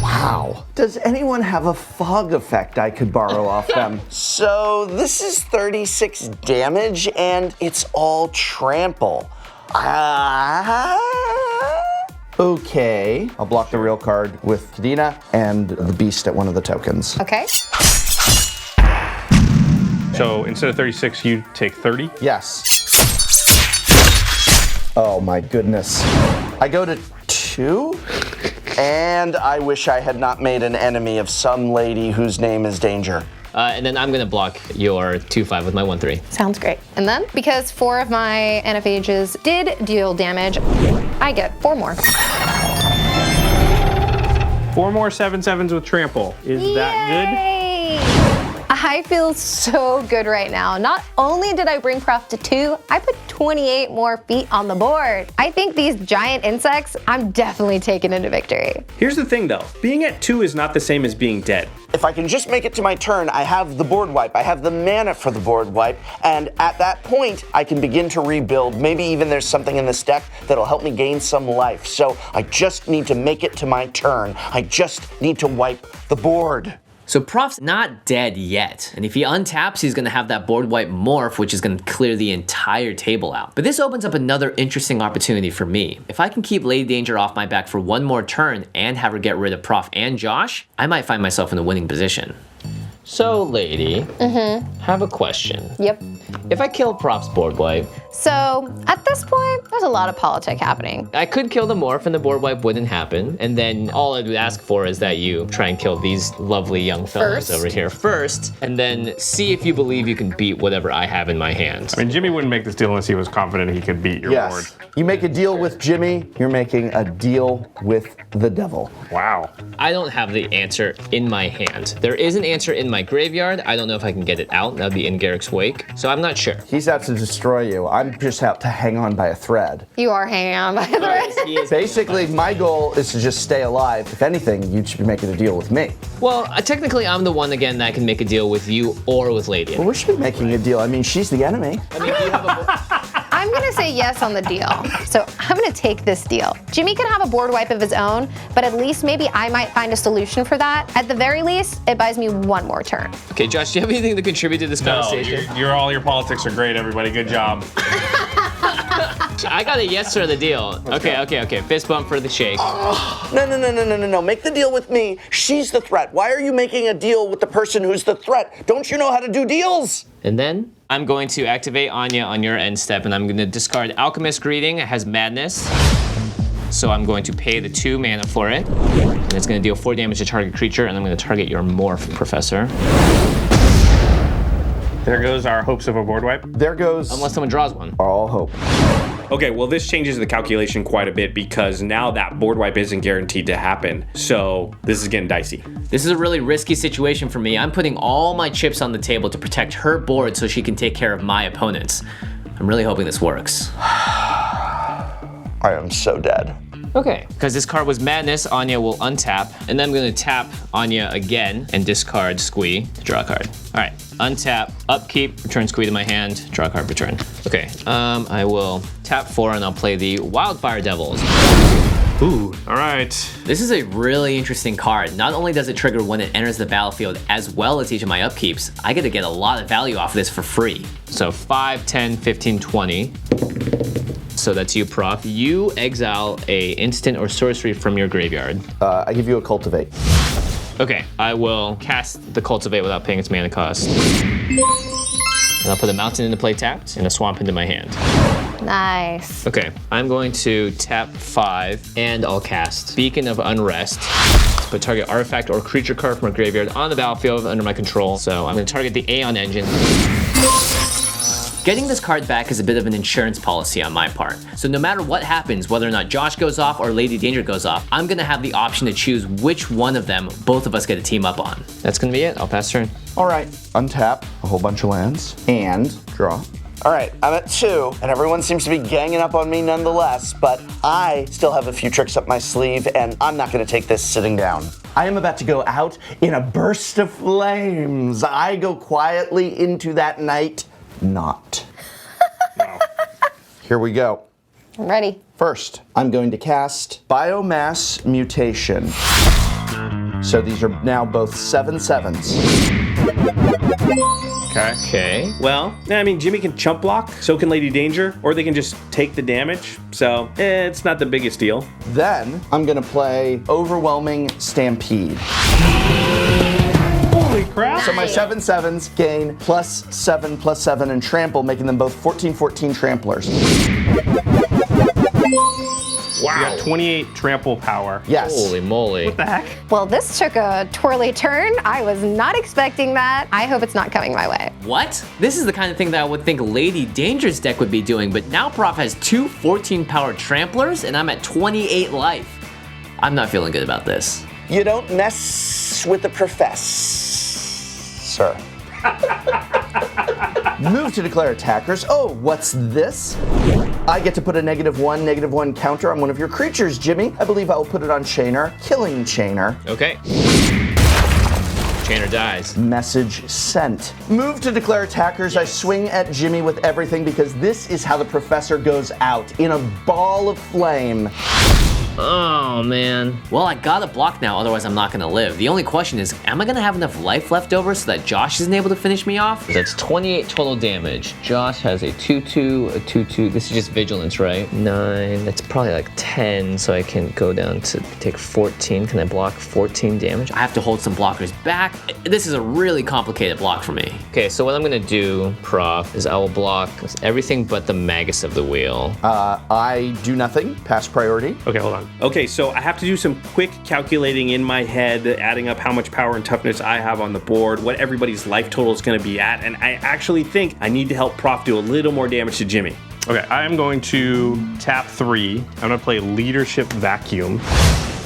Wow. Does anyone have a fog effect I could borrow off them? So this is 36 damage, and it's all trample. Okay. I'll block the real card with Kadina and the beast at one of the tokens. Okay. So instead of 36, you take 30. Yes. Oh my goodness. I go to 2? And I wish I had not made an enemy of some lady whose name is Danger. And then I'm gonna block your 2/5 with my 1/3. Sounds great. And then, because 4 of my Anaphages did deal damage, I get 4 more. 4 more 7/7s with trample. Is that good? Yay! I feel so good right now. Not only did I bring Prof to 2, I put 28 more feet on the board. I think these giant insects, I'm definitely taking into victory. Here's the thing though, being at 2 is not the same as being dead. If I can just make it to my turn, I have the board wipe, I have the mana for the board wipe, and at that point, I can begin to rebuild. Maybe even there's something in this deck that'll help me gain some life. So I just need to make it to my turn. I just need to wipe the board. So Prof's not dead yet, and if he untaps, he's gonna have that board wipe morph, which is gonna clear the entire table out. But this opens up another interesting opportunity for me. If I can keep Lady Danger off my back for one more turn and have her get rid of Prof and Josh, I might find myself in a winning position. So, lady, have a question. Yep. If I kill Prof's board wipe, So at this point, there's a lot of politic happening. I could kill the morph and the board wipe wouldn't happen, and then all I would ask for is that you try and kill these lovely young fellas First. over here first, and then see if you believe you can beat whatever I have in my hand. I mean, Jimmy wouldn't make this deal unless he was confident he could beat your board. Yes. You make a deal with Jimmy, you're making a deal with the devil. Wow. I don't have the answer in my hand. There is an answer in my graveyard. I don't know if I can get it out. That would be in Garrick's Wake. So I'm not sure. He's out to destroy you. I'm just out to hang on by a thread. You are hanging on by the thread. Basically, my goal is to just stay alive. If anything, you should be making a deal with me. Well, technically, I'm the one again that can make a deal with you or with Lady. Well, we should be making a deal. I mean, she's the enemy. I mean, do you have a I'm gonna say yes on the deal. So I'm gonna take this deal. Jimmy can have a board wipe of his own, but at least maybe I might find a solution for that. At the very least, it buys me one more turn. Okay, Josh, do you have anything to contribute to this No, conversation? all your politics are great, everybody. Good job. I got a yes or the deal. Okay. Fist bump for the shake. No. Make the deal with me. She's the threat. Why are you making a deal with the person who's the threat? Don't you know how to do deals? And then I'm going to activate Anya on your end step, and I'm going to discard Alchemist Greeting. It has Madness. So I'm going to pay the 2 mana for it. And it's going to deal 4 damage to target creature, and I'm going to target your Morph, Professor. There goes our hopes of a board wipe. There goes Unless someone draws one. all hope. Okay, well, this changes the calculation quite a bit because now that board wipe isn't guaranteed to happen. So this is getting dicey. This is a really risky situation for me. I'm putting all my chips on the table to protect her board so she can take care of my opponents. I'm really hoping this works. I am so dead. Okay, because this card was Madness, Anya will untap, and then I'm going to tap Anya again and discard Squee to draw a card. All right, untap, upkeep, return Squee to my hand, draw a card, return. Okay, I will tap 4 and I'll play the Wildfire Devils. Ooh, all right. This is a really interesting card. Not only does it trigger when it enters the battlefield, as well as each of my upkeeps, I get to get a lot of value off of this for free. So 5, 10, 15, 20. So that's you, Prof. You exile a instant or sorcery from your graveyard. I give you a cultivate. Okay, I will cast the Cultivate without paying its mana cost. And I'll put a mountain into play tapped and a swamp into my hand. Nice. Okay, I'm going to tap 5 and I'll cast Beacon of Unrest. Put target artifact or creature card from a graveyard on the battlefield under my control. So I'm going to target the Aeon Engine. Getting this card back is a bit of an insurance policy on my part. So no matter what happens, whether or not Josh goes off or Lady Danger goes off, I'm gonna have the option to choose which one of them both of us get to team up on. That's gonna be it. I'll pass turn. All right, untap a whole bunch of lands and draw. All right, I'm at 2, and everyone seems to be ganging up on me nonetheless, but I still have a few tricks up my sleeve, and I'm not going to take this sitting down. I am about to go out in a burst of flames. I go quietly into that night. Not. Here we go. I'm ready. First, I'm going to cast Biomass Mutation. So these are now both 7/7s. Okay. Well, I mean, Jimmy can chump block, so can Lady Danger, or they can just take the damage. So it's not the biggest deal. Then I'm going to play Overwhelming Stampede. Holy crap. So my 7/7s gain +7/+7 and trample, making them both 14/14 tramplers. Wow. You got 28 trample power. Yes. Holy moly. What the heck? Well, this took a twirly turn. I was not expecting that. I hope it's not coming my way. What? This is the kind of thing that I would think Lady Danger's deck would be doing, but now Prof has 2 14-power tramplers and I'm at 28 life. I'm not feeling good about this. You don't mess with the professor. Move to declare attackers. Oh, what's this? I get to put a -1/-1 counter on one of your creatures, Jimmy. I believe I will put it on Chainer, killing Chainer. Okay. Chainer dies. Message sent. Move to declare attackers. I swing at Jimmy with everything because this is how the professor goes out, in a ball of flame. Oh, man. Well, I gotta block now, otherwise I'm not gonna live. The only question is, am I gonna have enough life left over so that Josh isn't able to finish me off? That's 28 total damage. Josh has a 2/2, a 2/2. This is just vigilance, right? 9. That's probably like 10, so I can go down to take 14. Can I block 14 damage? I have to hold some blockers back. This is a really complicated block for me. Okay, so what I'm gonna do, Prof, is I will block everything but the Magus of the Wheel. I do nothing. Pass priority. Okay, hold on. Okay, so I have to do some quick calculating in my head, adding up how much power and toughness I have on the board, what everybody's life total is going to be at, and I actually think I need to help Prof do a little more damage to Jimmy. Okay, I am going to tap 3. I'm going to play Leadership Vacuum.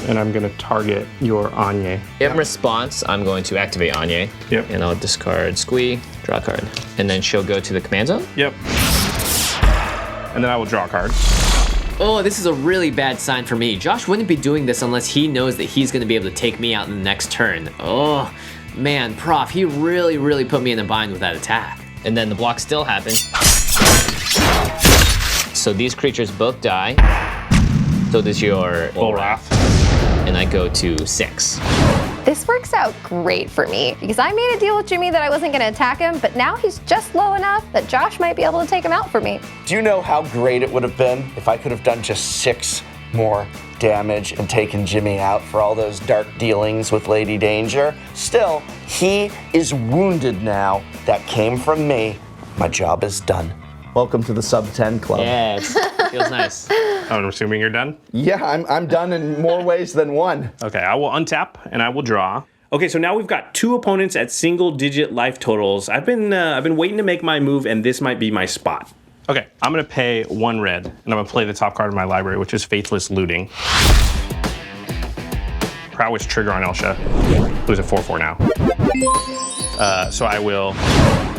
and I'm going to target your Anye. In response, I'm going to activate Anye. Yep. And I'll discard Squee, draw a card. And then she'll go to the command zone. Yep. And then I will draw a card. Oh, this is a really bad sign for me. Josh wouldn't be doing this unless he knows that he's gonna be able to take me out in the next turn. Oh, man, Prof, he really put me in a bind with that attack. And then the block still happened. So these creatures both die. So does your Olrath. And I go to 6. This works out great for me because I made a deal with Jimmy that I wasn't going to attack him, but now he's just low enough that Josh might be able to take him out for me. Do you know how great it would have been if I could have done just 6 more damage and taken Jimmy out for all those dark dealings with Lady Danger? Still, he is wounded now. That came from me. My job is done. Welcome to the sub 10 club. Yeah, it feels nice. I'm assuming you're done? Yeah, I'm done in more ways than one. Okay, I will untap and I will draw. Okay, so now we've got 2 opponents at single-digit life totals. I've been waiting to make my move, and this might be my spot. Okay, I'm gonna pay 1 red, and I'm gonna play the top card of my library, which is Faithless Looting. Prowess trigger on Elsha, who's a 4/4 now. So I will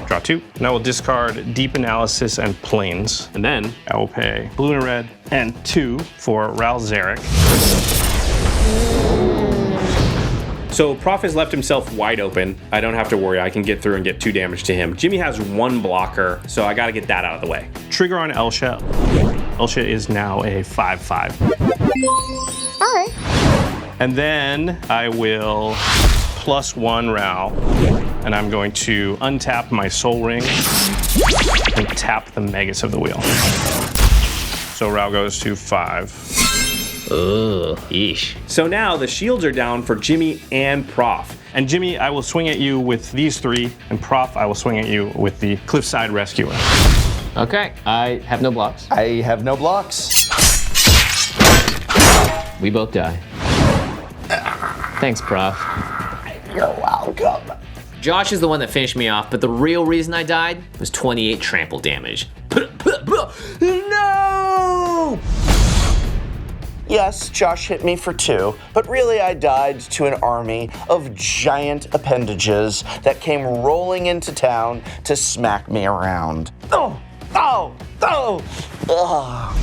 draw 2, and I will discard Deep Analysis and Plains, and then I will pay blue and a red and 2 for Ral Zarek. So Prof has left himself wide open. I don't have to worry, I can get through and get 2 damage to him. Jimmy has 1 blocker, so I gotta get that out of the way. Trigger on Elsha. Elsha is now a 5/5. All right. And then I will +1 Ral, and I'm going to untap my Soul Ring and tap the Magus of the Wheel. So Ral goes to 5. Ugh, yeesh. So now the shields are down for Jimmy and Prof. And Jimmy, I will swing at you with these 3, and Prof, I will swing at you with the Cliffside Rescuer. Okay, I have no blocks. I have no blocks. We both die. Thanks, Prof. You're welcome. Josh is the one that finished me off, but the real reason I died was 28 trample damage. No! Yes, Josh hit me for 2, but really I died to an army of giant appendages that came rolling into town to smack me around. Oh! Oh! Oh! Ugh.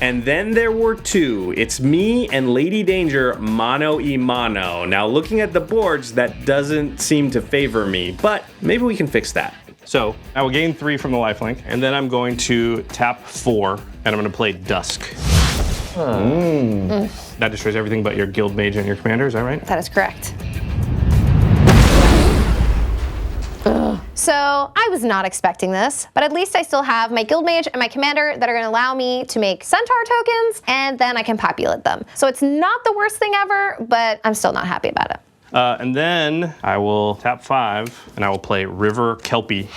And then there were 2. It's me and Lady Danger mano y mano. Now looking at the boards, that doesn't seem to favor me, but maybe we can fix that. So I will gain 3 from the lifelink, and then I'm going to tap 4, and I'm going to play Dusk. That destroys everything but your Guild Mage and your Commander, is that right? That is correct. So I was not expecting this, but at least I still have my Guild Mage and my Commander that are going to allow me to make Centaur tokens, and then I can populate them. So it's not the worst thing ever, but I'm still not happy about it. And then I will tap 5, and I will play River Kelpie.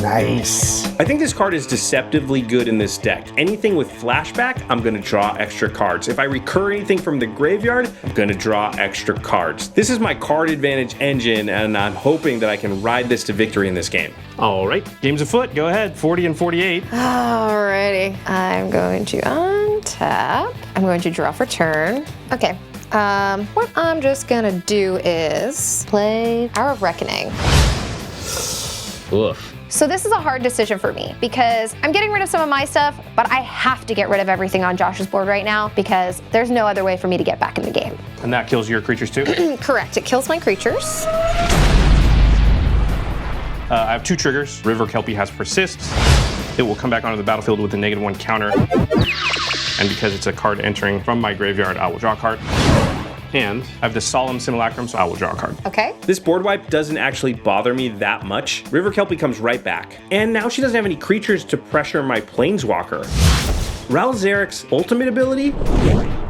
Nice. I think this card is deceptively good in this deck. Anything with flashback, I'm going to draw extra cards. If I recur anything from the graveyard, I'm going to draw extra cards. This is my card advantage engine, and I'm hoping that I can ride this to victory in this game. All right, game's afoot. Go ahead, 40 and 48. Alrighty, I'm going to untap. I'm going to draw for turn. Okay, what I'm just gonna do is play Hour of Reckoning. Oof. So this is a hard decision for me because I'm getting rid of some of my stuff, but I have to get rid of everything on Josh's board right now because there's no other way for me to get back in the game. And that kills your creatures too? Correct, it kills my creatures. I have 2 triggers. River Kelpie has Persist. It will come back onto the battlefield with a -1 counter. And because it's a card entering from my graveyard, I will draw a card. And I have the Solemn Simulacrum, so I will draw a card. Okay. This board wipe doesn't actually bother me that much. River Kelpie comes right back. And now she doesn't have any creatures to pressure my Planeswalker. Ral Zarek's ultimate ability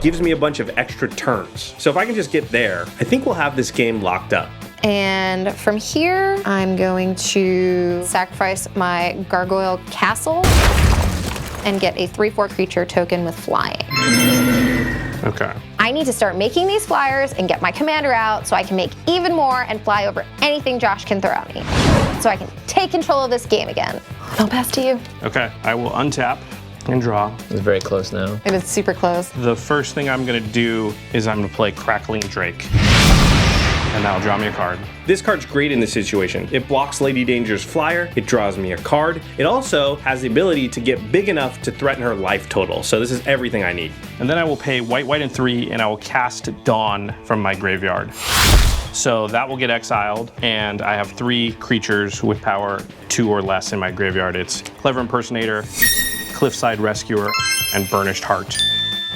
gives me a bunch of extra turns. So if I can just get there, I think we'll have this game locked up. And from here, I'm going to sacrifice my Gargoyle Castle and get a 3/4 creature token with flying. Okay. I need to start making these flyers and get my commander out so I can make even more and fly over anything Josh can throw at me. So I can take control of this game again. I'll pass to you. Okay, I will untap and draw. It's very close now. It is super close. The first thing I'm gonna do is I'm gonna play Crackling Drake. And that'll draw me a card. This card's great in this situation. It blocks Lady Danger's flyer, it draws me a card. It also has the ability to get big enough to threaten her life total. So this is everything I need. And then I will pay white, white, and 3, and I will cast Dawn from my graveyard. So that will get exiled, and I have 3 creatures with power 2 or less in my graveyard. It's Clever Impersonator, Cliffside Rescuer, and Burnished Heart.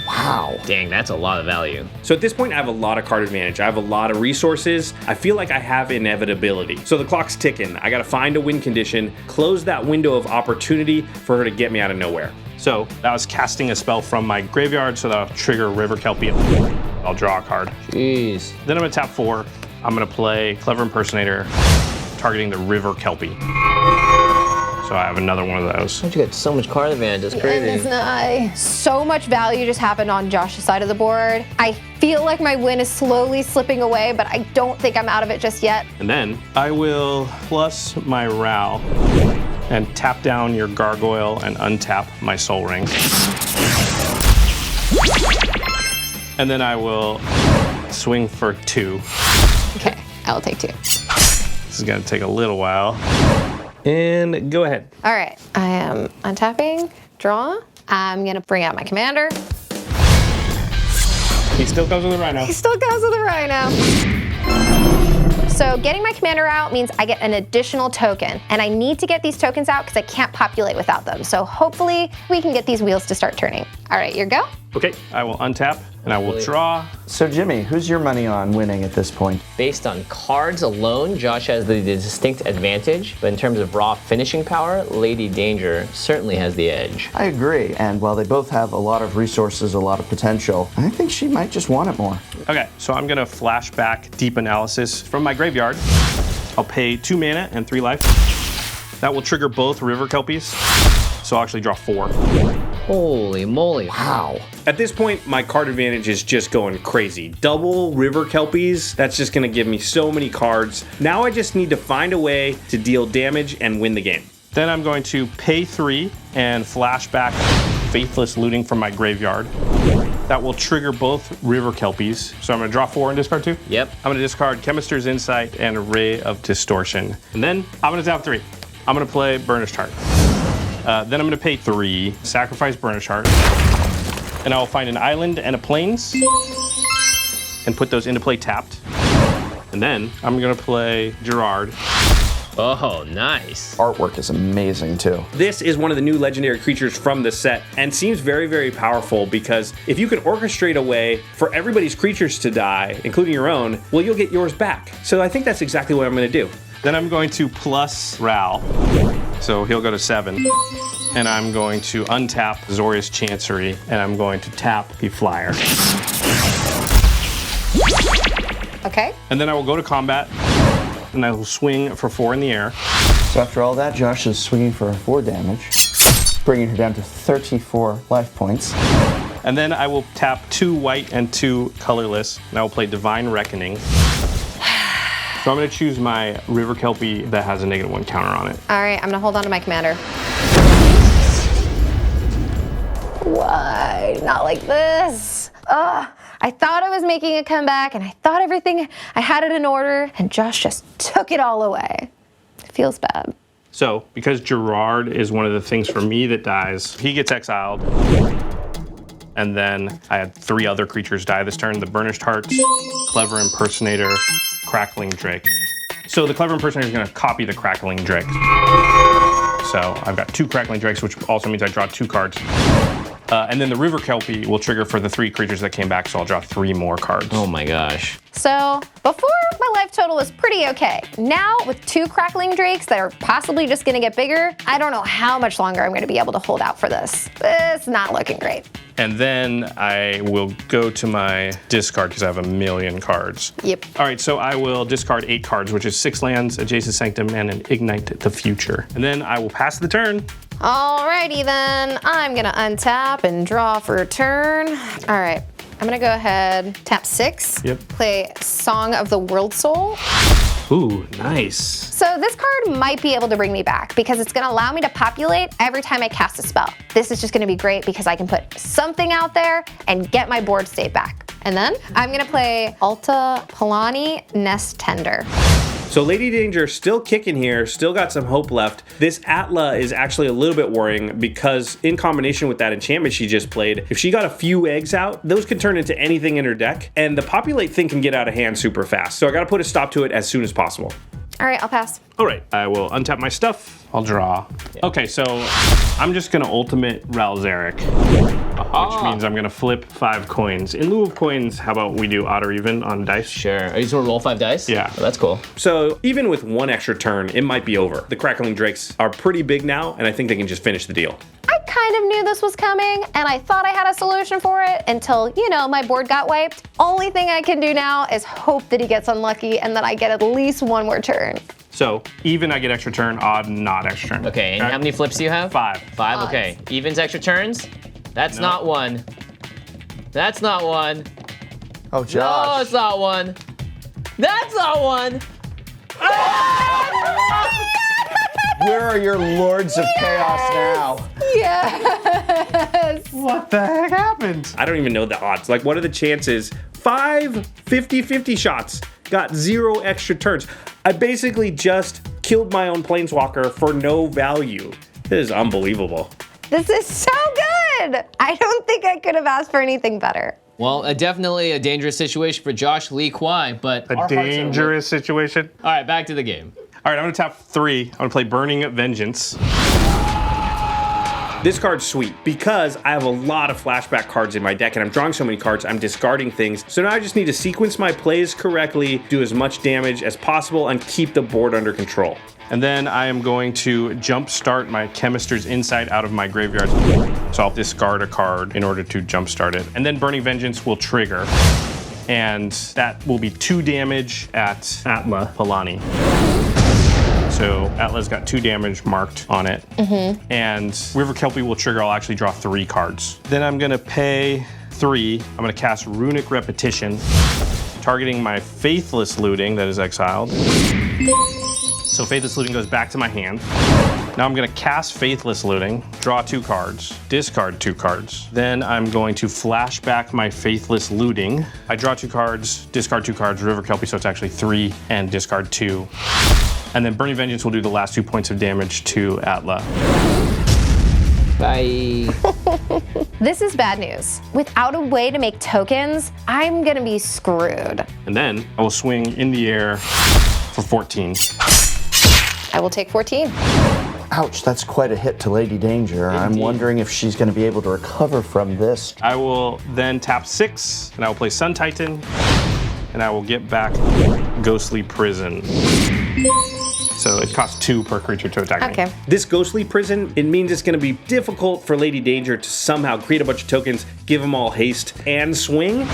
Wow. Dang, that's a lot of value. So at this point, I have a lot of card advantage. I have a lot of resources. I feel like I have inevitability. So the clock's ticking. I gotta find a win condition, close that window of opportunity for her to get me out of nowhere. So that was casting a spell from my graveyard, so that'll trigger River Kelpie. I'll draw a card. Jeez. Then I'm gonna tap 4. I'm gonna play Clever Impersonator, targeting the River Kelpie. So I have another one of those. How'd you get so much card advantage? That's crazy. So much value just happened on Josh's side of the board. I feel like my win is slowly slipping away, but I don't think I'm out of it just yet. And then I will plus my Ral and tap down your Gargoyle and untap my Soul Ring. And then I will swing for 2. Okay, I'll take 2. This is gonna take a little while. And go ahead. All right, I am untapping, draw. I'm gonna bring out my commander. He still comes with a Rhino. He still comes with a Rhino. So getting my commander out means I get an additional token, and I need to get these tokens out because I can't populate without them. So hopefully we can get these wheels to start turning. All right, your go. Okay, I will untap and I will draw. So Jimmy, who's your money on winning at this point? Based on cards alone, Josh has the distinct advantage, but in terms of raw finishing power, Lady Danger certainly has the edge. I agree, and while they both have a lot of resources, a lot of potential, I think she might just want it more. Okay, so I'm gonna flash back Deep Analysis from my graveyard. I'll pay 2 mana and 3 life. That will trigger both River Kelpies, so I'll actually draw 4. Holy moly. Wow. At this point, my card advantage is just going crazy. Double River Kelpies, that's just gonna give me so many cards. Now I just need to find a way to deal damage and win the game. Then I'm going to pay 3 and flash back Faithless Looting from my graveyard. That will trigger both River Kelpies. So I'm gonna draw 4 and discard 2. Yep. I'm gonna discard Chemister's Insight and Ray of Distortion. And then I'm gonna tap 3. I'm gonna play Burnished Heart. Then I'm gonna pay 3, sacrifice Burnished Heart, and I will find an island and a plains, and put those into play tapped. And then I'm gonna play Gerard. Oh, nice. Artwork is amazing too. This is one of the new legendary creatures from the set, and seems very, very powerful because if you can orchestrate a way for everybody's creatures to die, including your own, well, you'll get yours back. So I think that's exactly what I'm gonna do. Then I'm going to plus Ral. So he'll go to 7. And I'm going to untap Zorius Chancery, and I'm going to tap the flyer. Okay. And then I will go to combat, and I will swing for 4 in the air. So after all that, Josh is swinging for 4 damage, bringing her down to 34 life points. And then I will tap 2 white and 2 colorless, and I will play Divine Reckoning. So I'm gonna choose my River Kelpie that has a -1 counter on it. All right, I'm gonna hold on to my commander. Why? Not like this. Ugh. I thought I was making a comeback and I thought everything, I had it in order, and Josh just took it all away. It feels bad. So, because Gerard is one of the things for me that dies, he gets exiled. And then I had 3 other creatures die this turn: the Burnished Heart, Clever Impersonator, Crackling Drake. So the Clever Impersonator is going to copy the Crackling Drake. So I've got 2 Crackling Drakes, which also means I draw 2 cards. And then the River Kelpie will trigger for the 3 creatures that came back, so I'll draw 3 more cards. Oh my gosh. So before, my life total was pretty okay. Now, with 2 Crackling Drakes that are possibly just gonna get bigger, I don't know how much longer I'm gonna be able to hold out for this. It's not looking great. And then I will go to my discard because I have 1,000,000 cards. Yep. All right, so I will discard 8 cards, which is 6 lands, a Jace's Sanctum, and an Ignite the Future. And then I will pass the turn. Alrighty then, I'm gonna untap and draw for a turn. All right, I'm gonna go ahead, tap 6. Yep. Play Song of the World Soul. Ooh, nice. So this card might be able to bring me back because it's gonna allow me to populate every time I cast a spell. This is just gonna be great because I can put something out there and get my board state back. And then I'm gonna play Alta Palani Nest Tender. So Lady Danger still kicking here, still got some hope left. This Atla is actually a little bit worrying because in combination with that enchantment she just played, if she got a few eggs out, those can turn into anything in her deck, and the populate thing can get out of hand super fast. So I gotta put a stop to it as soon as possible. All right, I'll pass. All right, I will untap my stuff. I'll draw. Okay, so I'm just gonna ultimate Ralzeric, which means I'm gonna flip 5 coins. In lieu of coins, how about we do odd or even on dice? Sure. Are you just gonna roll 5 dice? Yeah. Oh, that's cool. So even with 1 extra turn, it might be over. The Crackling Drakes are pretty big now, and I think they can just finish the deal. I kind of knew this was coming, and I thought I had a solution for it until, my board got wiped. Only thing I can do now is hope that he gets unlucky and that I get at least 1 more turn. So even I get extra turn, odd not extra turn. Okay, and how many flips do you have? 5. 5, okay. Evens extra turns? That's not 1. That's not 1. Oh, No, Josh. it's not 1. That's not 1. Where are your lords of chaos now? Yes. What the heck happened? I don't even know the odds. Like, what are the chances? 5 50-50 shots. Got 0 extra turns. I basically just killed my own Planeswalker for no value. This is unbelievable. This is so good. I don't think I could have asked for anything better. Well, definitely a dangerous situation for Josh Lee Kwai, but our A hearts are with- dangerous situation. All right, back to the game. All right, I'm gonna tap 3. I'm gonna play Burning Vengeance. This card's sweet because I have a lot of flashback cards in my deck and I'm drawing so many cards, I'm discarding things. So now I just need to sequence my plays correctly, do as much damage as possible, and keep the board under control. And then I am going to jumpstart my Chemister's Insight out of my graveyard. So I'll discard a card in order to jumpstart it. And then Burning Vengeance will trigger. And that will be 2 damage at Atla Palani. So Atla's got 2 damage marked on it. And River Kelpie will trigger, I'll actually draw 3 cards. Then I'm gonna pay 3. I'm gonna cast Runic Repetition, targeting my Faithless Looting that is exiled. So Faithless Looting goes back to my hand. Now I'm gonna cast Faithless Looting, draw 2 cards, discard 2 cards. Then I'm going to flash back my Faithless Looting. I draw 2 cards, discard 2 cards, River Kelpie, so it's actually 3, and discard 2. And then Burning Vengeance will do the last 2 points of damage to Atla. Bye. This is bad news. Without a way to make tokens, I'm gonna be screwed. And then I will swing in the air for 14. I will take 14. Ouch, that's quite a hit to Lady Danger. I'm wondering if she's going to be able to recover from this. I will then tap 6, and I will play Sun Titan, and I will get back Ghostly Prison. So it costs 2 per creature to attack me. Okay. This Ghostly Prison, it means it's going to be difficult for Lady Danger to somehow create a bunch of tokens, give them all haste, and swing.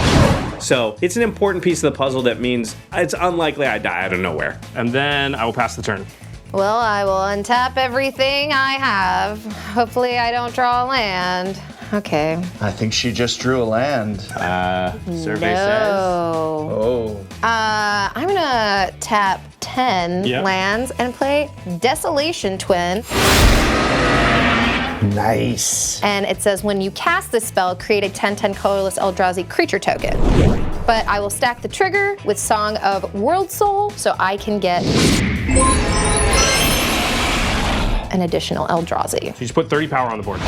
So it's an important piece of the puzzle that means it's unlikely I die out of nowhere. And then I will pass the turn. Well, I will untap everything I have. Hopefully I don't draw a land. Okay. I think she just drew a land. Survey says. Oh. I'm gonna tap 10 Yep. lands and play Desolation Twin. Nice. And it says when you cast this spell, create a 10/10 colorless Eldrazi creature token. But I will stack the trigger with Song of World Soul so I can get an additional Eldrazi. You just put 30 power on the board.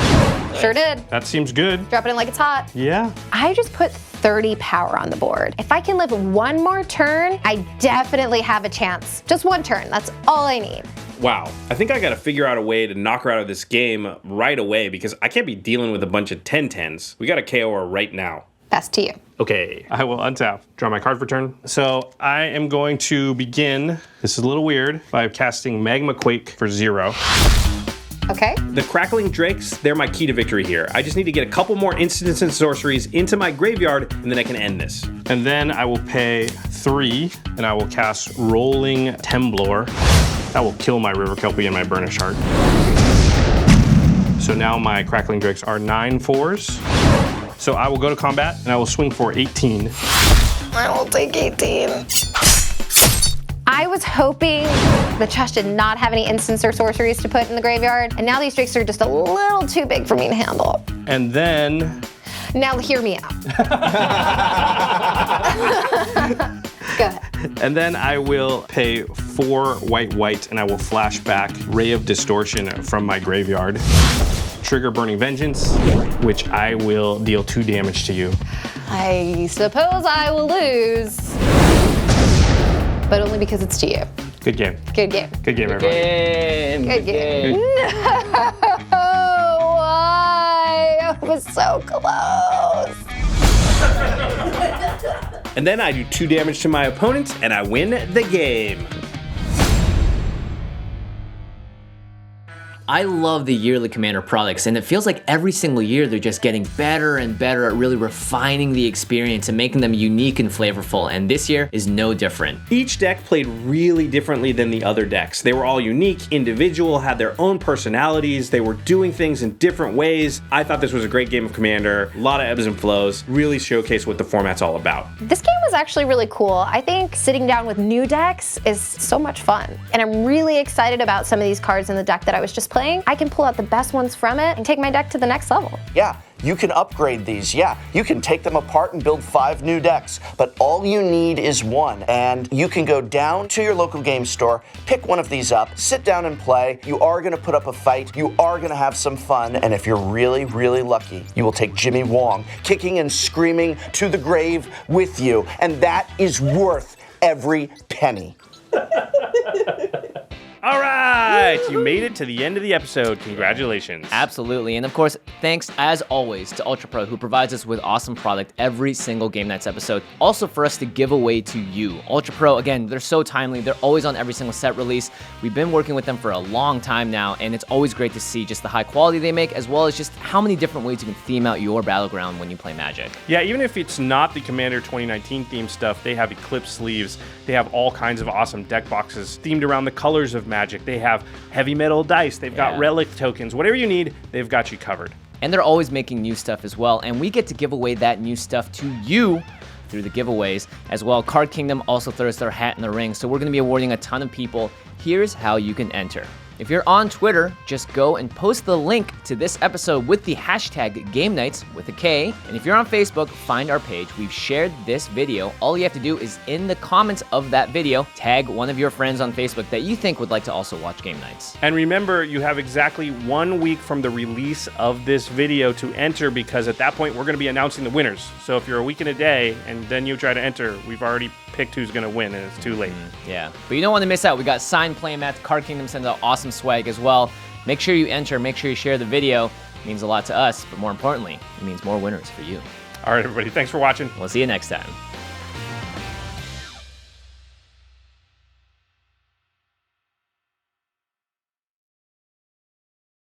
Sure did. That seems good. Drop it in like it's hot. Yeah. I just put 30 power on the board. If I can live 1 more turn, I definitely have a chance. Just 1 turn, that's all I need. Wow. I think I got to figure out a way to knock her out of this game right away because I can't be dealing with a bunch of 10/10s. We got to KO her right now. Best to you. Okay, I will untap, draw my card for turn. So I am going to begin, this is a little weird, by casting Magma Quake for 0. Okay. The Crackling Drakes, they're my key to victory here. I just need to get a couple more instants and sorceries into my graveyard, and then I can end this. And then I will pay 3, and I will cast Rolling Temblor. That will kill my River Kelpie and my Burnished Heart. So now my Crackling Drakes are 9 4s. So I will go to combat, and I will swing for 18. I will take 18. I was hoping the chest did not have any instants or sorceries to put in the graveyard, and now these drakes are just a little too big for me to handle. And then... Now hear me out. Go ahead. And then I will pay 4 white, and I will flash back Ray of Distortion from my graveyard. Trigger Burning Vengeance, which I will deal 2 damage to you. I suppose I will lose. But only because it's to you. Good game. Good game. Good game, everybody. Good game. No! Why? I was so close. And then I do 2 damage to my opponent, and I win the game. I love the yearly Commander products, and it feels like every single year they're just getting better and better at really refining the experience and making them unique and flavorful, and this year is no different. Each deck played really differently than the other decks. They were all unique, individual, had their own personalities, they were doing things in different ways. I thought this was a great game of Commander, a lot of ebbs and flows, really showcased what the format's all about. This game was actually really cool. I think sitting down with new decks is so much fun, and I'm really excited about some of these cards in the deck that I was just playing. I can pull out the best ones from it and take my deck to the next level. Yeah, you can upgrade these. Yeah, you can take them apart and build 5 new decks, but all you need is one. And you can go down to your local game store, pick one of these up, sit down and play. You are going to put up a fight. You are going to have some fun. And if you're really, really lucky, you will take Jimmy Wong kicking and screaming to the grave with you. And that is worth every penny. All right, you made it to the end of the episode. Congratulations. Absolutely, and of course, thanks as always to Ultra Pro, who provides us with awesome product every single Game Nights episode. Also for us to give away to you. Ultra Pro, again, they're so timely. They're always on every single set release. We've been working with them for a long time now, and it's always great to see just the high quality they make, as well as just how many different ways you can theme out your Battleground when you play Magic. Yeah, even if it's not the Commander 2019 themed stuff, they have Eclipse sleeves. They have all kinds of awesome deck boxes themed around the colors of Magic. They have heavy metal dice. They've got relic tokens. Whatever you need, they've got you covered. And they're always making new stuff as well, and we get to give away that new stuff to you through the giveaways as well. Card Kingdom also throws their hat in the ring, so we're going to be awarding a ton of people. Here's how you can enter. If you're on Twitter, just go and post the link to this episode with the hashtag GameNights with a K. And if you're on Facebook, find our page. We've shared this video. All you have to do is in the comments of that video, tag one of your friends on Facebook that you think would like to also watch Game Nights. And remember, you have exactly 1 week from the release of this video to enter, because at that point, we're going to be announcing the winners. So if you're a week and a day and then you try to enter, we've already picked who's going to win, and it's too late. Yeah, but you don't want to miss out. We got signed playmats. Card Kingdom sends out awesome swag as well. Make sure you enter. Make sure you share the video. It means a lot to us, but more importantly, it means more winners for you. All right, everybody. Thanks for watching. We'll see you next time.